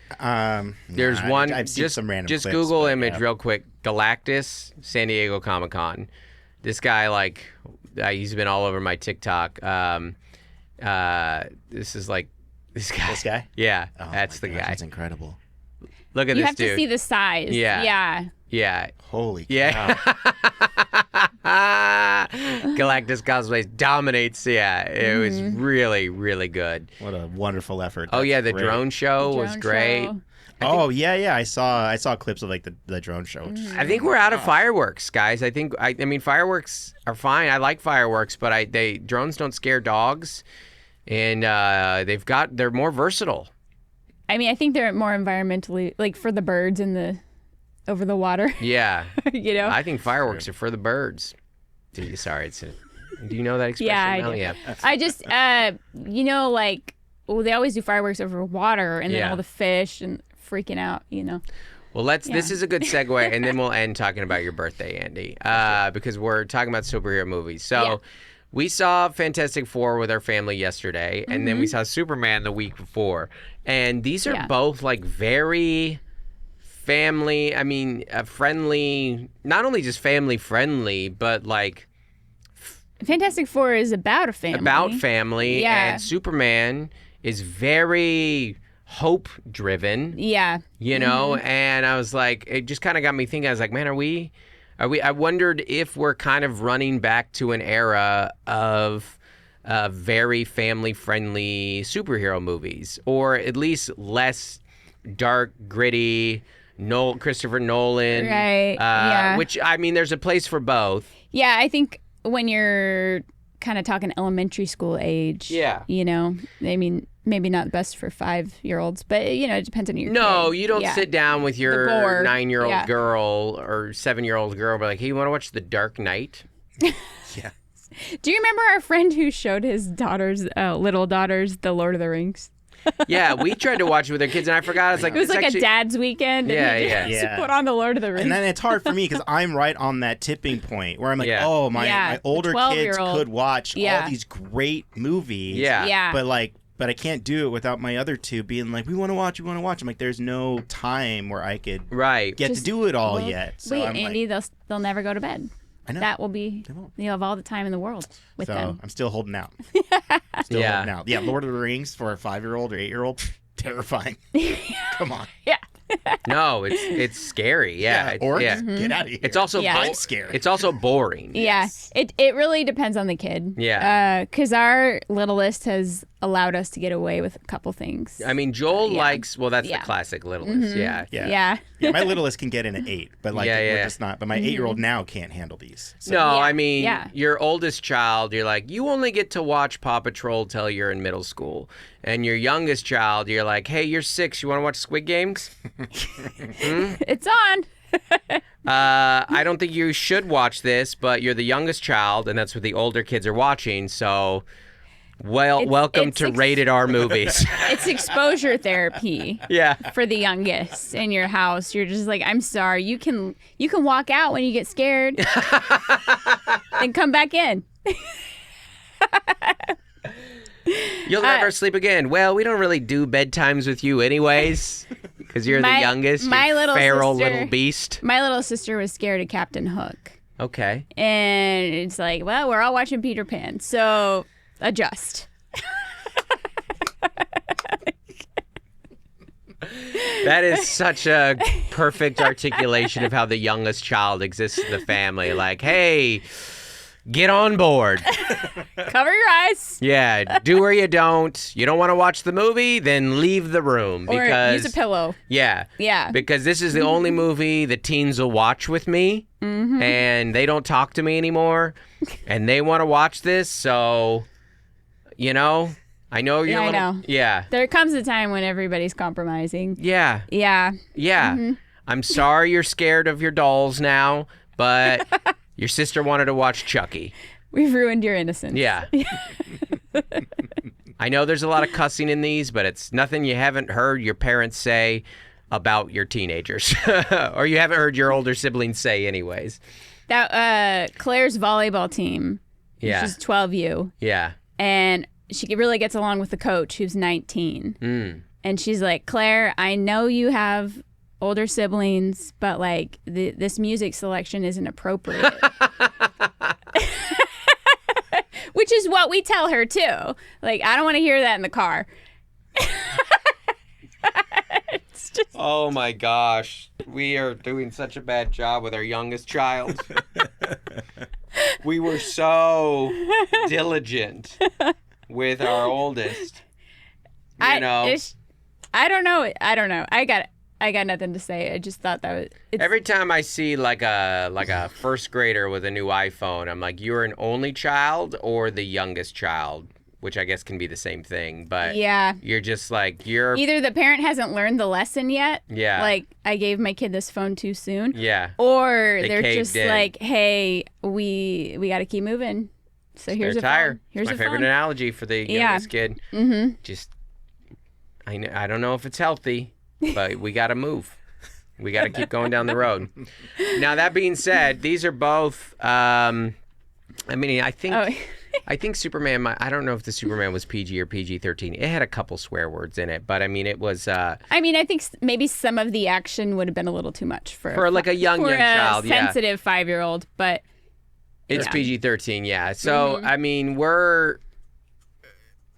There's nah, one. I've seen just some random just clips, Google but, image yeah. real quick. Galactus, San Diego Comic-Con. This guy, like, he's been all over my TikTok. This is like this guy. This guy? Yeah, Oh that's my the gosh, guy. That's incredible. Look at You this have dude. to see the size. Yeah. Yeah. Yeah. Holy cow. Yeah. Galactus cosplays dominates. Yeah, it was really, really good. What a wonderful effort. Oh That's yeah, the great. drone show was Drone great. show. Oh yeah. I saw clips of like the drone show. Which is I think we're out of fireworks, guys. I mean fireworks are fine. I like fireworks, but drones don't scare dogs, and they're more versatile. I mean, I think they're more environmentally, like for the birds and the over the water. Yeah, You know. I think fireworks are for the birds. Sorry, do you know that expression? Yeah, I Mel? do. Yeah. I just, like, well, they always do fireworks over water, and then Yeah. all the fish and freaking out. Well, this is a good segue, and then we'll end talking about your birthday, Andy, because we're talking about superhero movies. So Yeah. we saw Fantastic Four with our family yesterday, and then we saw Superman the week before. And these are Yeah. both like very family, friendly, not only just family friendly, but like Fantastic Four is about a family. about family. Yeah. And Superman is very hope driven. Yeah. You know, and I was like, it just kind of got me thinking. I was like, man, I wondered if we're kind of running back to an era of very family friendly superhero movies, or at least less dark, gritty, Christopher Nolan. Right, yeah. Which, I mean, there's a place for both. Yeah, I think when you're kind of talking elementary school age, Yeah. I mean, maybe not best for 5-year-olds, but, it depends on your No, kid. you don't Yeah. sit down with your gore, 9-year-old yeah. girl or 7-year-old girl, but like, hey, you want to watch The Dark Knight? yeah. Do you remember our friend who showed his little daughters, The Lord of the Rings? Yeah, we tried to watch it with our kids, and I forgot. I was like, It was it's like actually- a dad's weekend. Yeah, and he yeah. just Yeah. put on The Lord of the Rings. And then it's hard for me because I'm right on that tipping point where I'm like, Yeah. oh, my Yeah, older the kids 12-year-old. could watch Yeah. all these great movies. Yeah. Yeah. But I can't do it without my other two being like, we want to watch. I'm like, there's no time where I could Right. get to Just- do it all Well, yet. So wait, I'm Andy, like, they'll never go to bed. I know. That will be, They won't. you'll have all the time in the world with So them. I'm still holding out. Yeah. Holding out. Yeah, Lord of the Rings for a 5-year-old or 8-year-old, terrifying. Come on. Yeah. No, it's scary. Yeah. Or yeah. just get out of here. It's also Yeah. I'm scared. It's also boring. Yeah, it really depends on the kid. Yeah. Because our littlest has allowed us to get away with a couple things. I mean, Joel Yeah. likes. Well, that's Yeah. the classic littlest. Yeah. Yeah. Yeah. Yeah, my littlest can get in at 8, but like Yeah, we're yeah. just not. But my 8-year-old now can't handle these. So, No, Yeah, I mean, yeah. your oldest child, you're like, you only get to watch Paw Patrol till you're in middle school. And your youngest child, you're like, hey, you're 6. You want to watch Squid Games? It's on. I don't think you should watch this, but you're the youngest child, and that's what the older kids are watching. So, welcome it's to rated R movies. It's exposure therapy Yeah. for the youngest in your house. You're just like, I'm sorry. You can walk out when you get scared, and come back in. You'll never sleep again. Well, we don't really do bedtimes with you anyways, because you're the My- youngest. my you little feral sister- little beast. My little sister was scared of Captain Hook, Okay. and it's like, well, we're all watching Peter Pan, so adjust. That is such a perfect articulation of how the youngest child exists in the family. Like, hey, get on board. Cover your eyes. Yeah, do or you don't. You don't want to watch the movie? Then leave the room. Or Because, use a pillow. Yeah. Yeah. Because this is the only movie the teens will watch with me. And they don't talk to me anymore. And they want to watch this. So, I know you're Yeah, I little... know. Yeah. There comes a time when everybody's compromising. Yeah. Yeah. Yeah. I'm sorry you're scared of your dolls now, but your sister wanted to watch Chucky. We've ruined your innocence. Yeah. I know there's a lot of cussing in these, but it's nothing you haven't heard your parents say about your teenagers, or you haven't heard your older siblings say, anyways. That Claire's volleyball team. Yeah. She's 12U. Yeah. And she really gets along with the coach, who's 19. And she's like, Claire, I know you have older siblings, but like this music selection isn't appropriate. Which is what we tell her too. Like, I don't want to hear that in the car. It's just... Oh my gosh. We are doing such a bad job with our youngest child. We were so diligent with our oldest. I don't know. I got nothing to say. I just thought that was... Every time I see like a first grader with a new iPhone, I'm like, you're an only child or the youngest child, which I guess can be the same thing. But yeah, you're just like, you're... Either the parent hasn't learned the lesson yet. Yeah. Like, I gave my kid this phone too soon. Yeah. Or They they're caved just in. like, hey, we got to keep moving. So here's a tire. phone. Here's my a favorite phone. analogy for the Yeah. youngest kid. Just, I don't know if it's healthy, but we got to move. We got to keep going down the road. Now, that being said, these are both, I think Superman, I don't know if the Superman was PG or PG-13. It had a couple swear words in it, but I mean, it was... I think maybe some of the action would have been a little too much for like a young child, yeah. sensitive 5-year-old, but... It's Yeah. PG-13, yeah. So, I mean,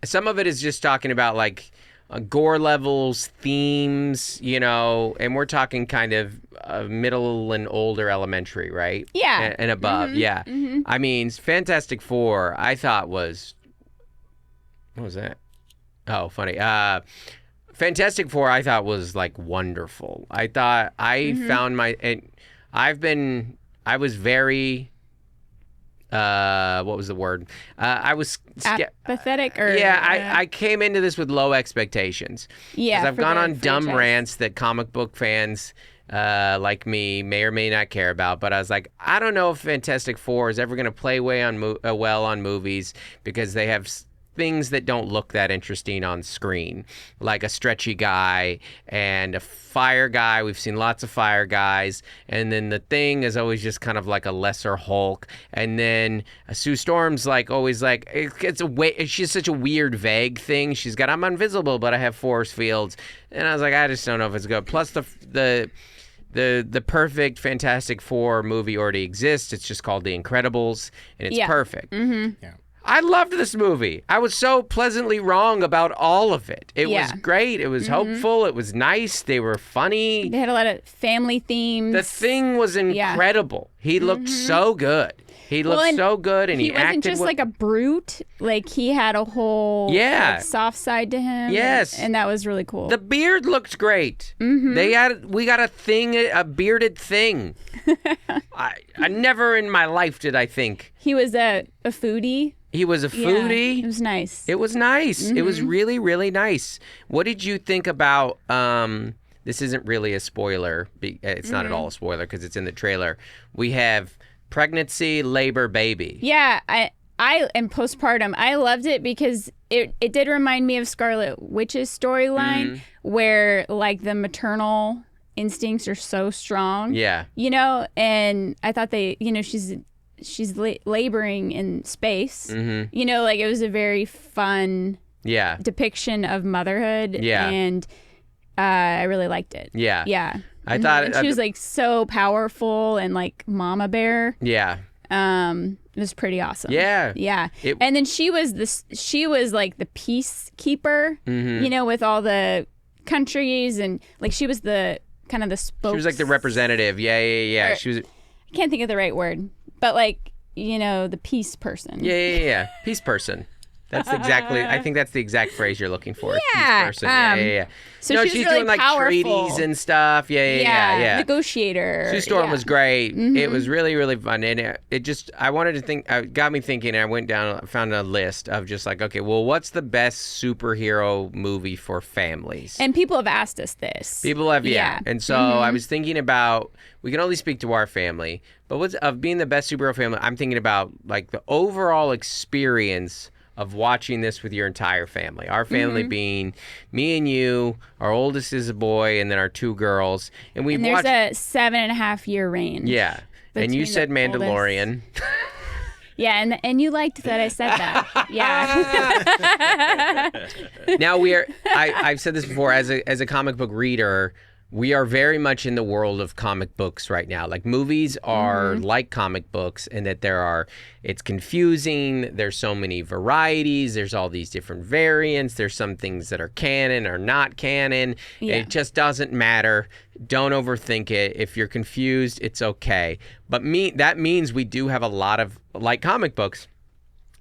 some of it is just talking about, like, gore levels, themes, and we're talking kind of middle and older elementary, right? Yeah. And above, yeah. I mean, Fantastic Four, I thought was... What was that? Oh, funny. Fantastic Four, I thought was, like, wonderful. I thought I found my... And I was very... what was the word? I was apathetic, or I came into this with low expectations. Yeah, 'Cause I've for gone the on dumb franchise. rants that comic book fans like me may or may not care about, but I was like, I don't know if Fantastic Four is ever going to play well on movies because they have things that don't look that interesting on screen, like a stretchy guy and a fire guy. We've seen lots of fire guys, and then the Thing is always just kind of like a lesser Hulk, and then Sue Storm's like always like she's such a weird vague thing. She's got I'm invisible, but I have force fields, and I was like, I just don't know if it's good. Plus the perfect Fantastic Four movie already exists. It's just called The Incredibles, and it's perfect. Yeah. I loved this movie. I was so pleasantly wrong about all of it. It was great. It was hopeful. It was nice. They were funny. They had a lot of family themes. The Thing was incredible. He looked so good. He looked so good, and he wasn't acted just like a brute. Like, he had a whole soft side to him. Yes. And that was really cool. The beard looked great. We got a bearded Thing. I never in my life did I think. He was a foodie. He was a foodie. Yeah, it was nice. It was nice. It was really, really nice. What did you think about, this isn't really a spoiler. It's not at all a spoiler because it's in the trailer. We have pregnancy, labor, baby. Yeah, I am postpartum. I loved it because it did remind me of Scarlet Witch's storyline where, like, the maternal instincts are so strong. Yeah. And I thought she's laboring in space. Like, it was a very fun depiction of motherhood. And I really liked it. Yeah. I thought and she was like so powerful and like mama bear. Yeah. It was pretty awesome. Yeah. And then she was like the peacekeeper, with all the countries, and like she was the kind of the spokes. She was like the representative. Yeah. She was. I can't think of the right word, but like, the peace person. Yeah. Peace person. That's exactly. I think that's the exact phrase you're looking for. Yeah. Peace person. Yeah. So no, she's she's really doing like powerful. treaties and stuff. Yeah. Negotiator. Sue Storm was great. It was really, really fun, and it just I wanted to think. It got me thinking. And I went down, found a list of just like, okay, well, what's the best superhero movie for families? And people have asked us this. People have, and so I was thinking about. We can only speak to our family, but of being the best superhero family, I'm thinking about like the overall experience of watching this with your entire family. Our family being me and you, our oldest is a boy, and then our 2 girls. And we And watched. there's a 7.5-year range. Yeah. And you between said the Mandalorian. Yeah, and you liked that I said that. Yeah. Now I've said this before, as a comic book reader, we are very much in the world of comic books right now. Like, movies are like comic books in that it's confusing. There's so many varieties. There's all these different variants. There's some things that are canon or not canon. Yeah. It just doesn't matter. Don't overthink it. If you're confused, it's okay. But that means we do have a lot of, like comic books,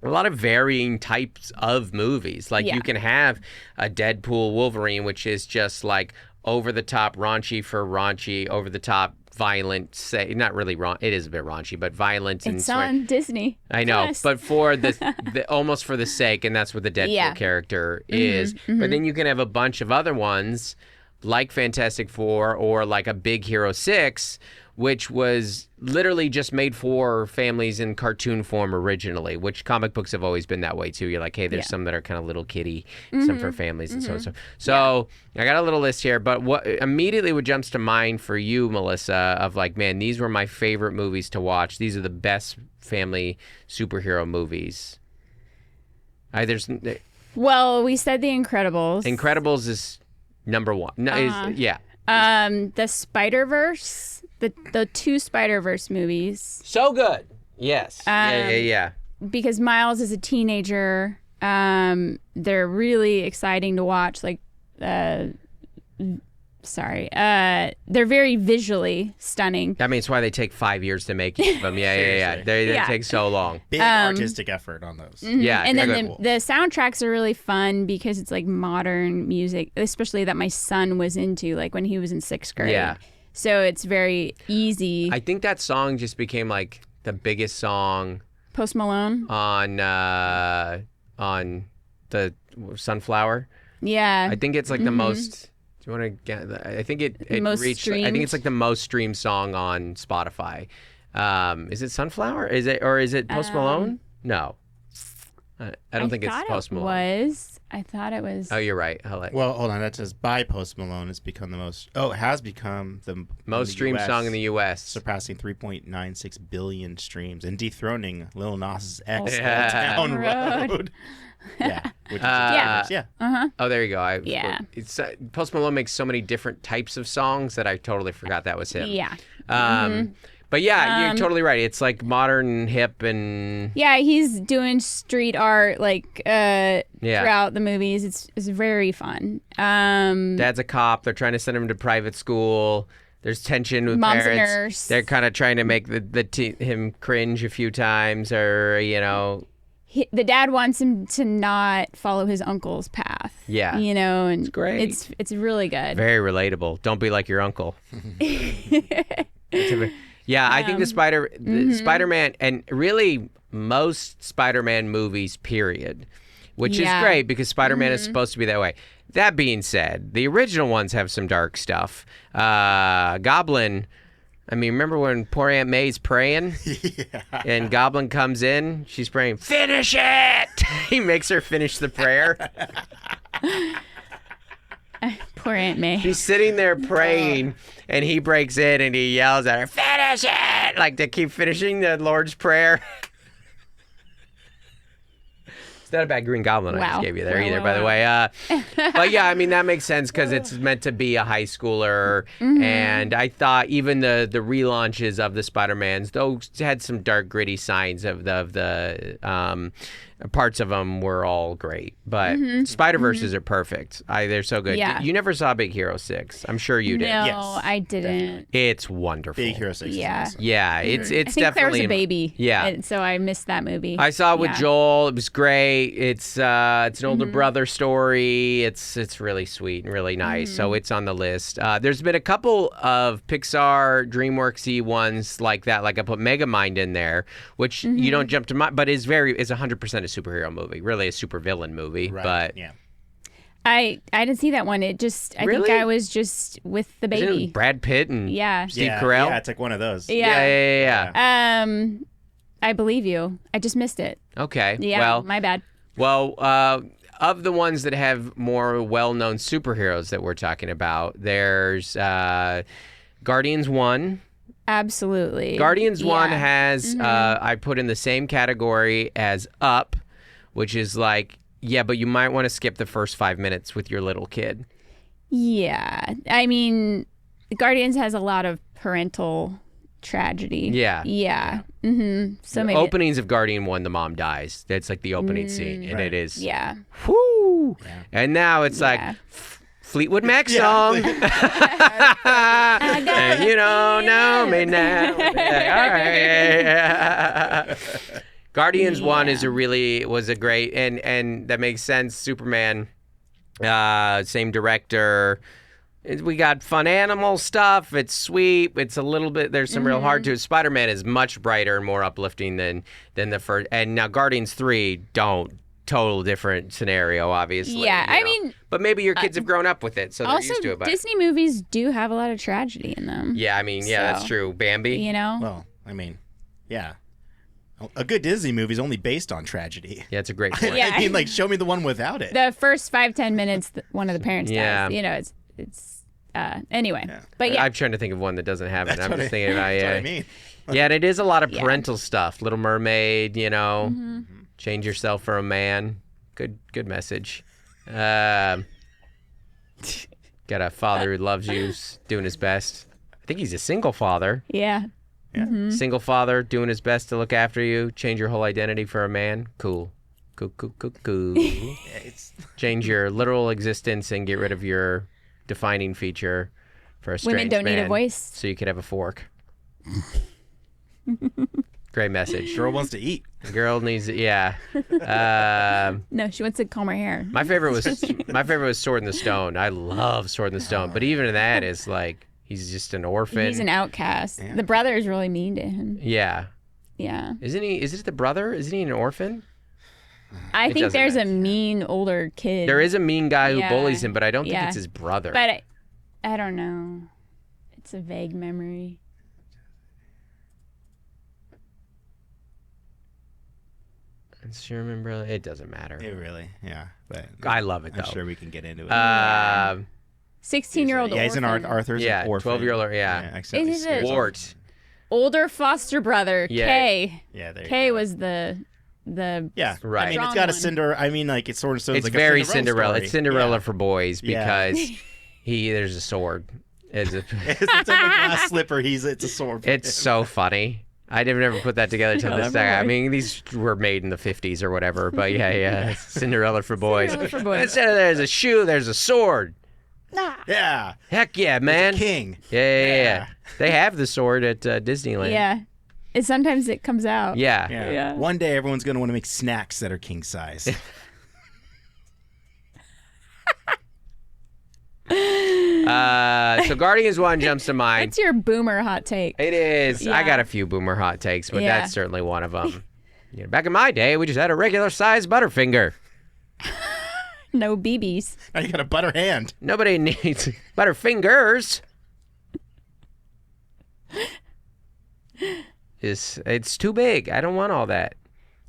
a lot of varying types of movies. Like, you can have a Deadpool Wolverine, which is just like over the top raunchy for raunchy, over the top violent, say not really it is a bit raunchy, but violent and It's on Disney. I know, Plus. but for the almost for the sake, and that's what the Deadpool character is. But then you can have a bunch of other ones like Fantastic Four or like a Big Hero 6, which was literally just made for families in cartoon form originally, which comic books have always been that way too. You're like, hey, there's some that are kind of little kiddie, some for families, and so on. So I got a little list here, but what jumps to mind for you, Melissa, of like, man, these were my favorite movies to watch. These are the best family superhero movies. Well, we said The Incredibles. Incredibles is number 1. No, The Spider-Verse, the 2 Spider-Verse movies. So good. Yes. Yeah. Because Miles is a teenager. They're really exciting to watch. Like, they're very visually stunning. That means why they take 5 years to make each of them. Yeah. They take so long. Big artistic effort on those. Yeah. And then the soundtracks are really fun because it's like modern music, especially that my son was into, like when he was in 6th grade. Yeah. So it's very easy. I think that song just became like the biggest song Post Malone. on the Sunflower. Yeah. I think it's like the most. Do you want to get? I think it Most reached. I think streamed? it's like the most streamed song on Spotify. Is it Sunflower? Is it Post Malone? No, I don't think it's Post Malone. I thought it was. Oh, you're right. Well, hold on. That says by Post Malone. It's become the most. Oh, it has become the most streamed song in the U.S. surpassing 3.96 billion streams and dethroning Lil Nas X Yeah. Old Town Road. Yeah. Which is yeah. Oh, there you go. Yeah. It's Post Malone makes so many different types of songs that I totally forgot that was him. Yeah. But yeah, you're totally right. It's like modern, hip, and Yeah, he's doing street art like throughout the movies. It's very fun. Dad's a cop. They're trying to send him to private school. There's tension with Mom's a parents. nurse. They're kind of trying to make him cringe a few times, or the dad wants him to not follow his uncle's path. Yeah. And it's great. It's really good. Very relatable. Don't be like your uncle. Yeah, I think the Spider-Man, and really most Spider-Man movies, period, which is great because Spider-Man is supposed to be that way. That being said, the original ones have some dark stuff. Goblin, I mean, remember when poor Aunt May's praying? Yeah. And Goblin comes in, she's praying, finish it! He makes her finish the prayer. Poor Aunt May. She's sitting there praying, and he breaks in and he yells at her, finish it! Like to keep finishing the Lord's Prayer. It's not a bad Green Goblin I just gave you there either, by the way. But yeah, I mean, that makes sense because it's meant to be a high schooler. And I thought even the relaunches of the Spider-Mans, those had some dark, gritty signs of the parts of them were all great. But Spider-Verses are perfect. They're so good. Yeah. You never saw Big Hero 6. I'm sure you did. No, Yes. I didn't. It's wonderful. Big Hero 6. Yeah. Is awesome. Yeah, it's I think definitely Claire's a baby. Yeah. And so I missed that movie. I saw it with Yeah. Joel. It was great. It's an older brother story. It's really sweet and really nice. So it's on the list. There's been a couple of Pixar, DreamWorksy ones like that. Like I put Megamind in there, which you don't jump to mind, but is 100% a superhero movie. Really a supervillain movie. Right. But yeah. I didn't see that one. I think Really? I was just with the isn't baby. it Brad Pitt and Yeah. Steve Carell. Yeah, it's like one of those. Yeah. I believe you. I just missed it. Okay. Yeah. Well, My bad. Well, of the ones that have more well-known superheroes that we're talking about, there's Guardians 1. Absolutely. Guardians 1 Yeah. has, I put in the same category as Up, which is like, yeah, but you might want to skip the first 5 minutes with your little kid. Yeah. I mean, Guardians has a lot of parental tragedy. Yeah. Yeah. Mm-hmm. So The maybe. openings of Guardian 1, the mom dies. That's like the opening scene, and it is, Yeah. whoo! Yeah. And now it's like, Yeah. Fleetwood Mac song. And you don't know me now. All right. Guardians 1 is was a great, and that makes sense. Superman, same director. We got fun animal stuff. It's sweet. It's a little bit. There's some real heart to it. Spider-Man is much brighter and more uplifting than the first. And now Guardians 3 total different scenario, obviously. Yeah, you I know. mean, But maybe your kids have grown up with it, so they're also, used to it. But Disney movies do have a lot of tragedy in them. yeah, I mean, yeah, that's So, true. Bambi. You know? Well, I mean, yeah. A good Disney movie is only based on tragedy. Yeah, it's a great point. Yeah. I mean, like, show me the one without it. The first 5-10 minutes, one of the parents Yeah. dies. You know, it's anyway. Yeah. But yeah. I'm trying to think of one that doesn't have it. That's I'm what just I- thinking about That's yeah. what I mean. Yeah, and it is a lot of Yeah. parental stuff. Little Mermaid, you know, Mm-hmm. change yourself for a man. Good message. Got a father who loves you, doing his best. I think he's a single father. Yeah. Single father doing his best to look after you. Change your whole identity for a man. Cool. Cool. Yeah, it's Change your literal existence and get rid of your defining feature for a strange Women don't need a man, voice. so you could have a fork. Great message. girl wants to eat. The girl needs, yeah. No, she wants to comb her hair. My favorite was Sword in the Stone. I love Sword in the Stone, but even that is like he's just an orphan. He's an outcast. Yeah. The brother is really mean to him. Yeah, Yeah. isn't he? Is it the brother? Isn't he an orphan? I It think doesn't there's a matter. mean older kid. There is a mean guy who Yeah. bullies him, but I don't think Yeah. it's his brother. But I don't know. It's a vague memory. It's your remember. It doesn't matter. It really, yeah. But I love it though. I'm sure we can get into it. 16-year-old yeah, he's an orphan. Arthur's Yeah, an orphan. 12-year-old, yeah. accidentally Is it scares Wart. Older foster brother, Yeah. Kay. Yeah, there you Kay go. was the Yeah, Right. I mean, it's Strong got a one. Cinderella. I mean, like it's sort of It's like very a Cinderella. story. It's Cinderella Yeah. for boys Yeah. because there's a sword. It's it's a glass slipper. It's a sword. for It's him. so funny. I never put that together till this day. I mean, these were made in the 50s or whatever, but yeah. Cinderella for boys. Cinderella for boys. Instead of there's a shoe, there's a sword. Yeah, Heck yeah, man. king. Yeah. They have the sword at Disneyland. Yeah. Sometimes it comes out. Yeah. Yeah. Yeah. One day, everyone's gonna want to make snacks that are king size. So Guardians 1 jumps to mind. What's your boomer hot take? It is. I Yeah. got a few boomer hot takes, but Yeah. that's certainly one of them. Back in my day, we just had a regular sized Butterfinger. No BBs. Now you got a butter hand. Nobody needs Butterfingers. It's too big. I don't want all that.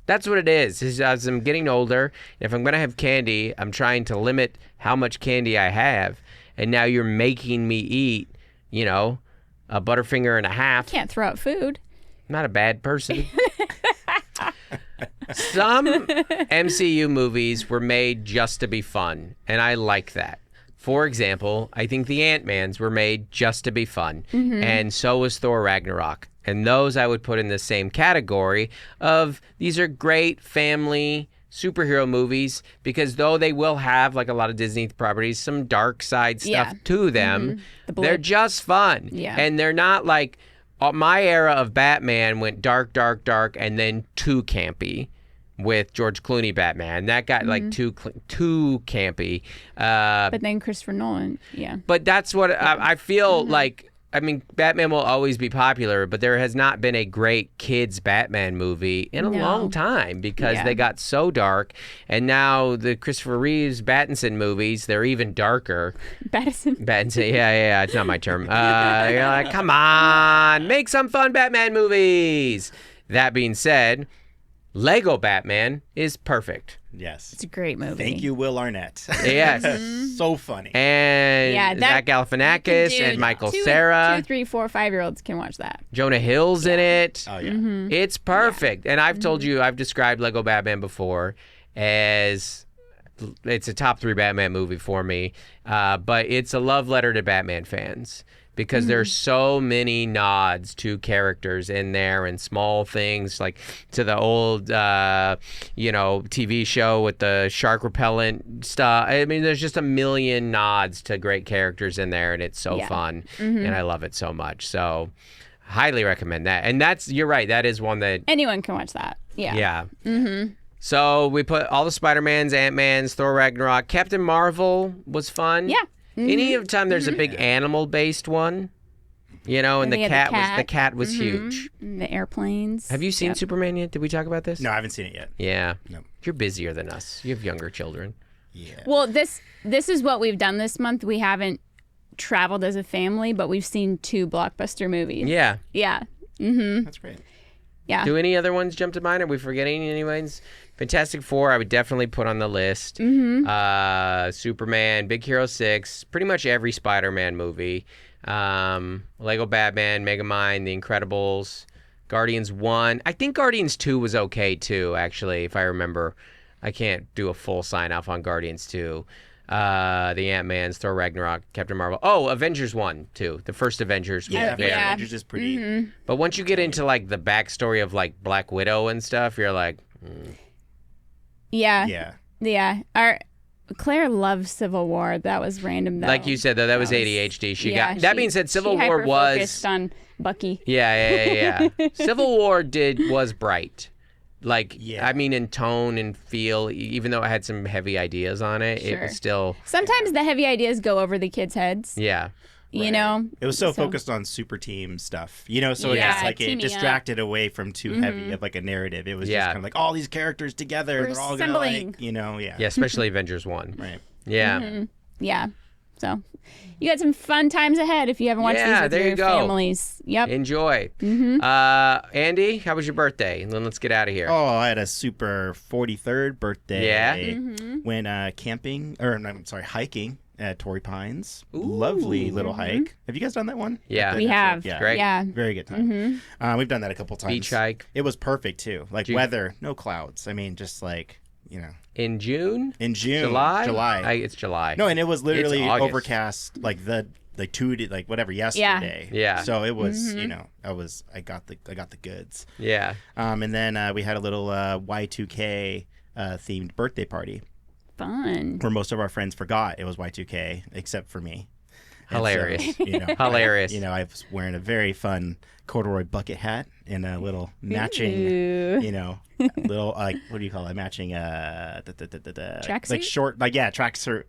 That's what it is as I'm getting older, if I'm going to have candy, I'm trying to limit how much candy I have. And now you're making me eat, a Butterfinger and a half. Can't throw out food. I'm not a bad person. Some MCU movies were made just to be fun, and I like that. For example, I think the Ant-Mans were made just to be fun, and so was Thor Ragnarok. And those I would put in the same category of these are great family superhero movies because though they will have, like a lot of Disney properties, some dark side stuff Yeah. to them, The they're blip. just fun. Yeah. And they're not like my era of Batman went dark, and then too campy with George Clooney Batman. That got like too campy. But then Christopher Nolan. Yeah. But that's what I feel like. I mean, Batman will always be popular, but there has not been a great kids Batman movie in a No. long time because Yeah. they got so dark. And now the Christopher Reeves Battinson movies, they're even darker. Battison. Battinson, yeah, it's not my term. You're like, come on, make some fun Batman movies. That being said, Lego Batman is perfect. Yes. It's a great movie. Thank you, Will Arnett. Yes. So funny. And Yeah, Zach Galifianakis and Michael Cera. 2, 3, 4, 5-year-olds can watch that. Jonah Hill's in it. Oh, yeah. It's perfect. And I've told you, I've described Lego Batman before as it's a top 3 Batman movie for me. But it's a love letter to Batman fans because there's so many nods to characters in there and small things like to the old, TV show with the shark repellent stuff. I mean, there's just a million nods to great characters in there, and it's so fun. And I love it so much. So highly recommend that. And you're right. That is one that Anyone can watch that. Yeah. yeah. So we put all the Spider-Mans, Ant-Mans, Thor Ragnarok. Captain Marvel was fun. Yeah. Any time there's a big animal-based one, and they the had cat was huge. And the airplanes. Have you seen Superman yet? Did we talk about this? No, I haven't seen it yet. Yeah. No. You're busier than us. You have younger children. Yeah. Well, this is what we've done this month. We haven't traveled as a family, but we've seen 2 blockbuster movies. Yeah. Yeah. That's great. Yeah. Do any other ones jump to mind? Are we forgetting any ones? Fantastic Four, I would definitely put on the list. Superman, Big Hero 6, pretty much every Spider-Man movie. Lego Batman, Megamind, The Incredibles, Guardians 1. I think Guardians 2 was okay too, actually, if I remember. I can't do a full sign-off on Guardians 2. The Ant-Mans, Thor Ragnarok, Captain Marvel. Oh, Avengers 1 too. The first Avengers. Yeah, was very- Avengers is pretty. But once you get into like the backstory of like Black Widow and stuff, you're like, Yeah. Claire loves Civil War. That was random though. like you said though, that was ADHD. That being said, Civil she War was hyper-focused on Bucky. Yeah. Civil War was bright. Like, Yeah. I mean, in tone and feel, even though it had some heavy ideas on it, it Sure. was still, Sometimes the heavy ideas go over the kids' heads. yeah. You know. It was so focused on super team stuff, so Yeah, it's like it teaming up. distracted away from too heavy of like a narrative. It was just kind of like all these characters together, We're they're all assembling. gonna Yeah, especially Avengers 1. Right. Yeah. Yeah. So you got some fun times ahead if you haven't watched Yeah, these with there your you go. families. Yep. Enjoy. Andy, how was your birthday? And then let's get out of here. Oh, I had a super 43rd birthday. Yeah? Went hiking at Torrey Pines. Lovely little hike. Have you guys done that one? Yeah. We have. Yeah. Great. Yeah. Very good time. We've done that a couple times. Beach hike. It was perfect too. Like you- weather, no clouds. I mean, just like, In June? in June. July? It's July. No, and it was literally August. overcast yesterday. Yeah. So it was, I got the goods. Yeah. And then we had a little Y2K themed birthday party Fun. where most of our friends forgot it was Y2K except for me. And Hilarious. So, Hilarious. I was wearing a very fun corduroy bucket hat and a little matching, Ooh. little what do you call it? Matching tracksuit, Tracksuit? short, track shirt,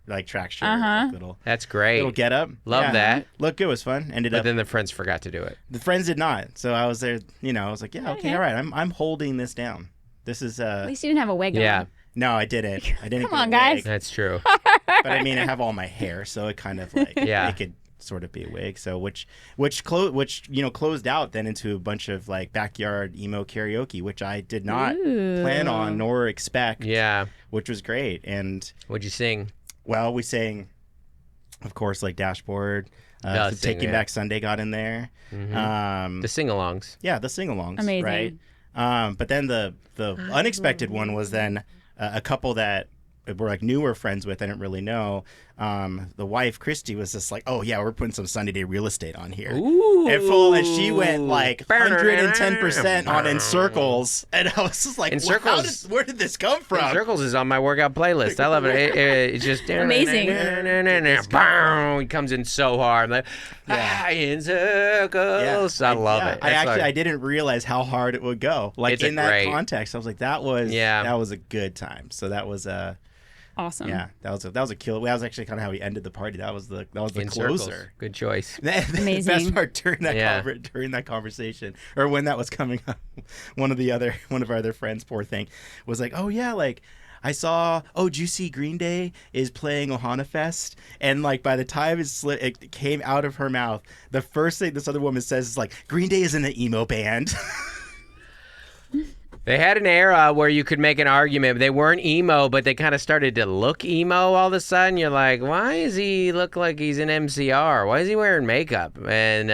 Uh-huh. little That's great. get up. Love that. Look, it was fun. Ended But up then the friends forgot to do it. the friends did not. So I was there. I was like, yeah, okay, all right. I'm holding this down. This is At least you didn't have a wig Yeah. on. no, I didn't. I didn't. Come get on, a guys. wig. That's true. But I mean, I have all my hair, so it kind of like Yeah. it could sort of be a wig. So which closed out then into a bunch of like backyard emo karaoke, which I did not plan on nor expect. Yeah. Which was great. And What'd you sing? well, we sang, of course, like Dashboard. Taking Back Sunday got in there. The sing-alongs. Yeah, the sing-alongs. Amazing. Right. But then the unexpected one was then a couple that we're like newer friends with. I didn't really know. The wife Christy was just like, "Oh yeah, we're putting some Sunny Day Real Estate on here." Ooh. And she went like 110% on In Circles, and I was just like, In Circles- where did this come from?" Circles is on my workout playlist. I love it. It's just Amazing. He comes in so hard. I'm like, in circles. I love it. I didn't realize how hard it would go. Like It's in that great. context, I was like, that was a good time. So that was Awesome. yeah, that was a killer. That was actually kind of how we ended the party. That was the in closer. circles. Good choice. The Amazing. best part during that Yeah. during that conversation, or when that was coming up, one of our other friends, poor thing, was like, "Oh yeah, like I saw. Oh, did you see Green Day is playing Ohana Fest?" And like by the time it came out of her mouth, the first thing this other woman says is like, "Green Day isn't an emo band." They had an era where you could make an argument. They weren't emo, but they kind of started to look emo all of a sudden. You're like, why does he look like he's an MCR? Why is he wearing makeup? And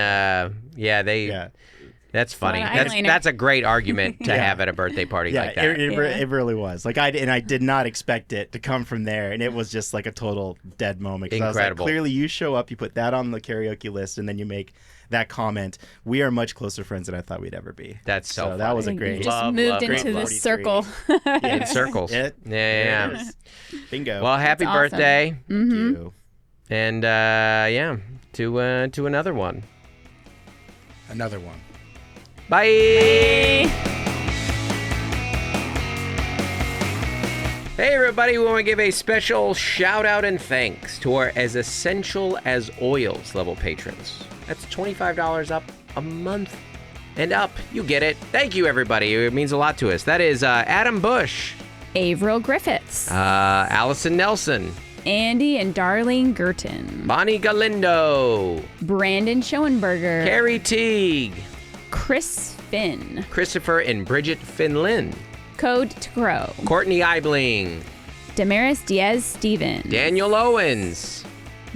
that's funny. That's a great argument to have at a birthday party like that. It really was. Like I did not expect it to come from there, and it was just like a total dead moment. Incredible. I was like, clearly, you show up, you put that on the karaoke list, and then you make that comment. We are much closer friends than I thought we'd ever be. That's so funny. That was a great. Just moved into this circle. In circles. Yeah. Bingo. Well, happy birthday. Thank you. And to another one. Another one. Bye. Hey everybody, we want to give a special shout out and thanks to our As Essential as Oils level patrons. That's $25 up a month and up. You get it. Thank you everybody. It means a lot to us. That is Adam Bush, Averill Griffiths, Allison Nelson, Andy and Darlene Gurton, Bonnie Galindo, Brandon Schoenberger, Carrie Teague, Chris Finn, Christopher and Bridget Finlin, Code to Grow, Courtney Eibling, Damaris Diaz-Stevens, Daniel Owens,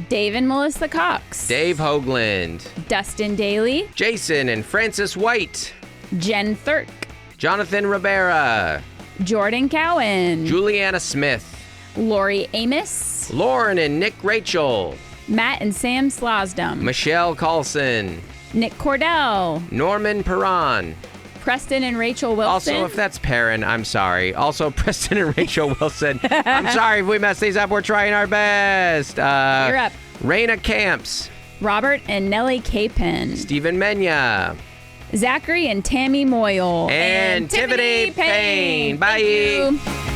Dave and Melissa Cox, Dave Hoagland, Dustin Daly, Jason and Francis White, Jen Thurk, Jonathan Rivera, Jordan Cowan, Juliana Smith, Lori Amos, Lauren and Nick Rachel, Matt and Sam Slosdom, Michelle Carlson, Nick Cordell, Norman Perron. Preston and Rachel Wilson. Also, if that's Perrin, I'm sorry. Also, Preston and Rachel Wilson. I'm sorry if we messed these up. We're trying our best. You're up. Raina Camps. Robert and Nellie Capin. Stephen Menya. Zachary and Tammy Moyle. And Tiffany Payne. Bye. Thank you.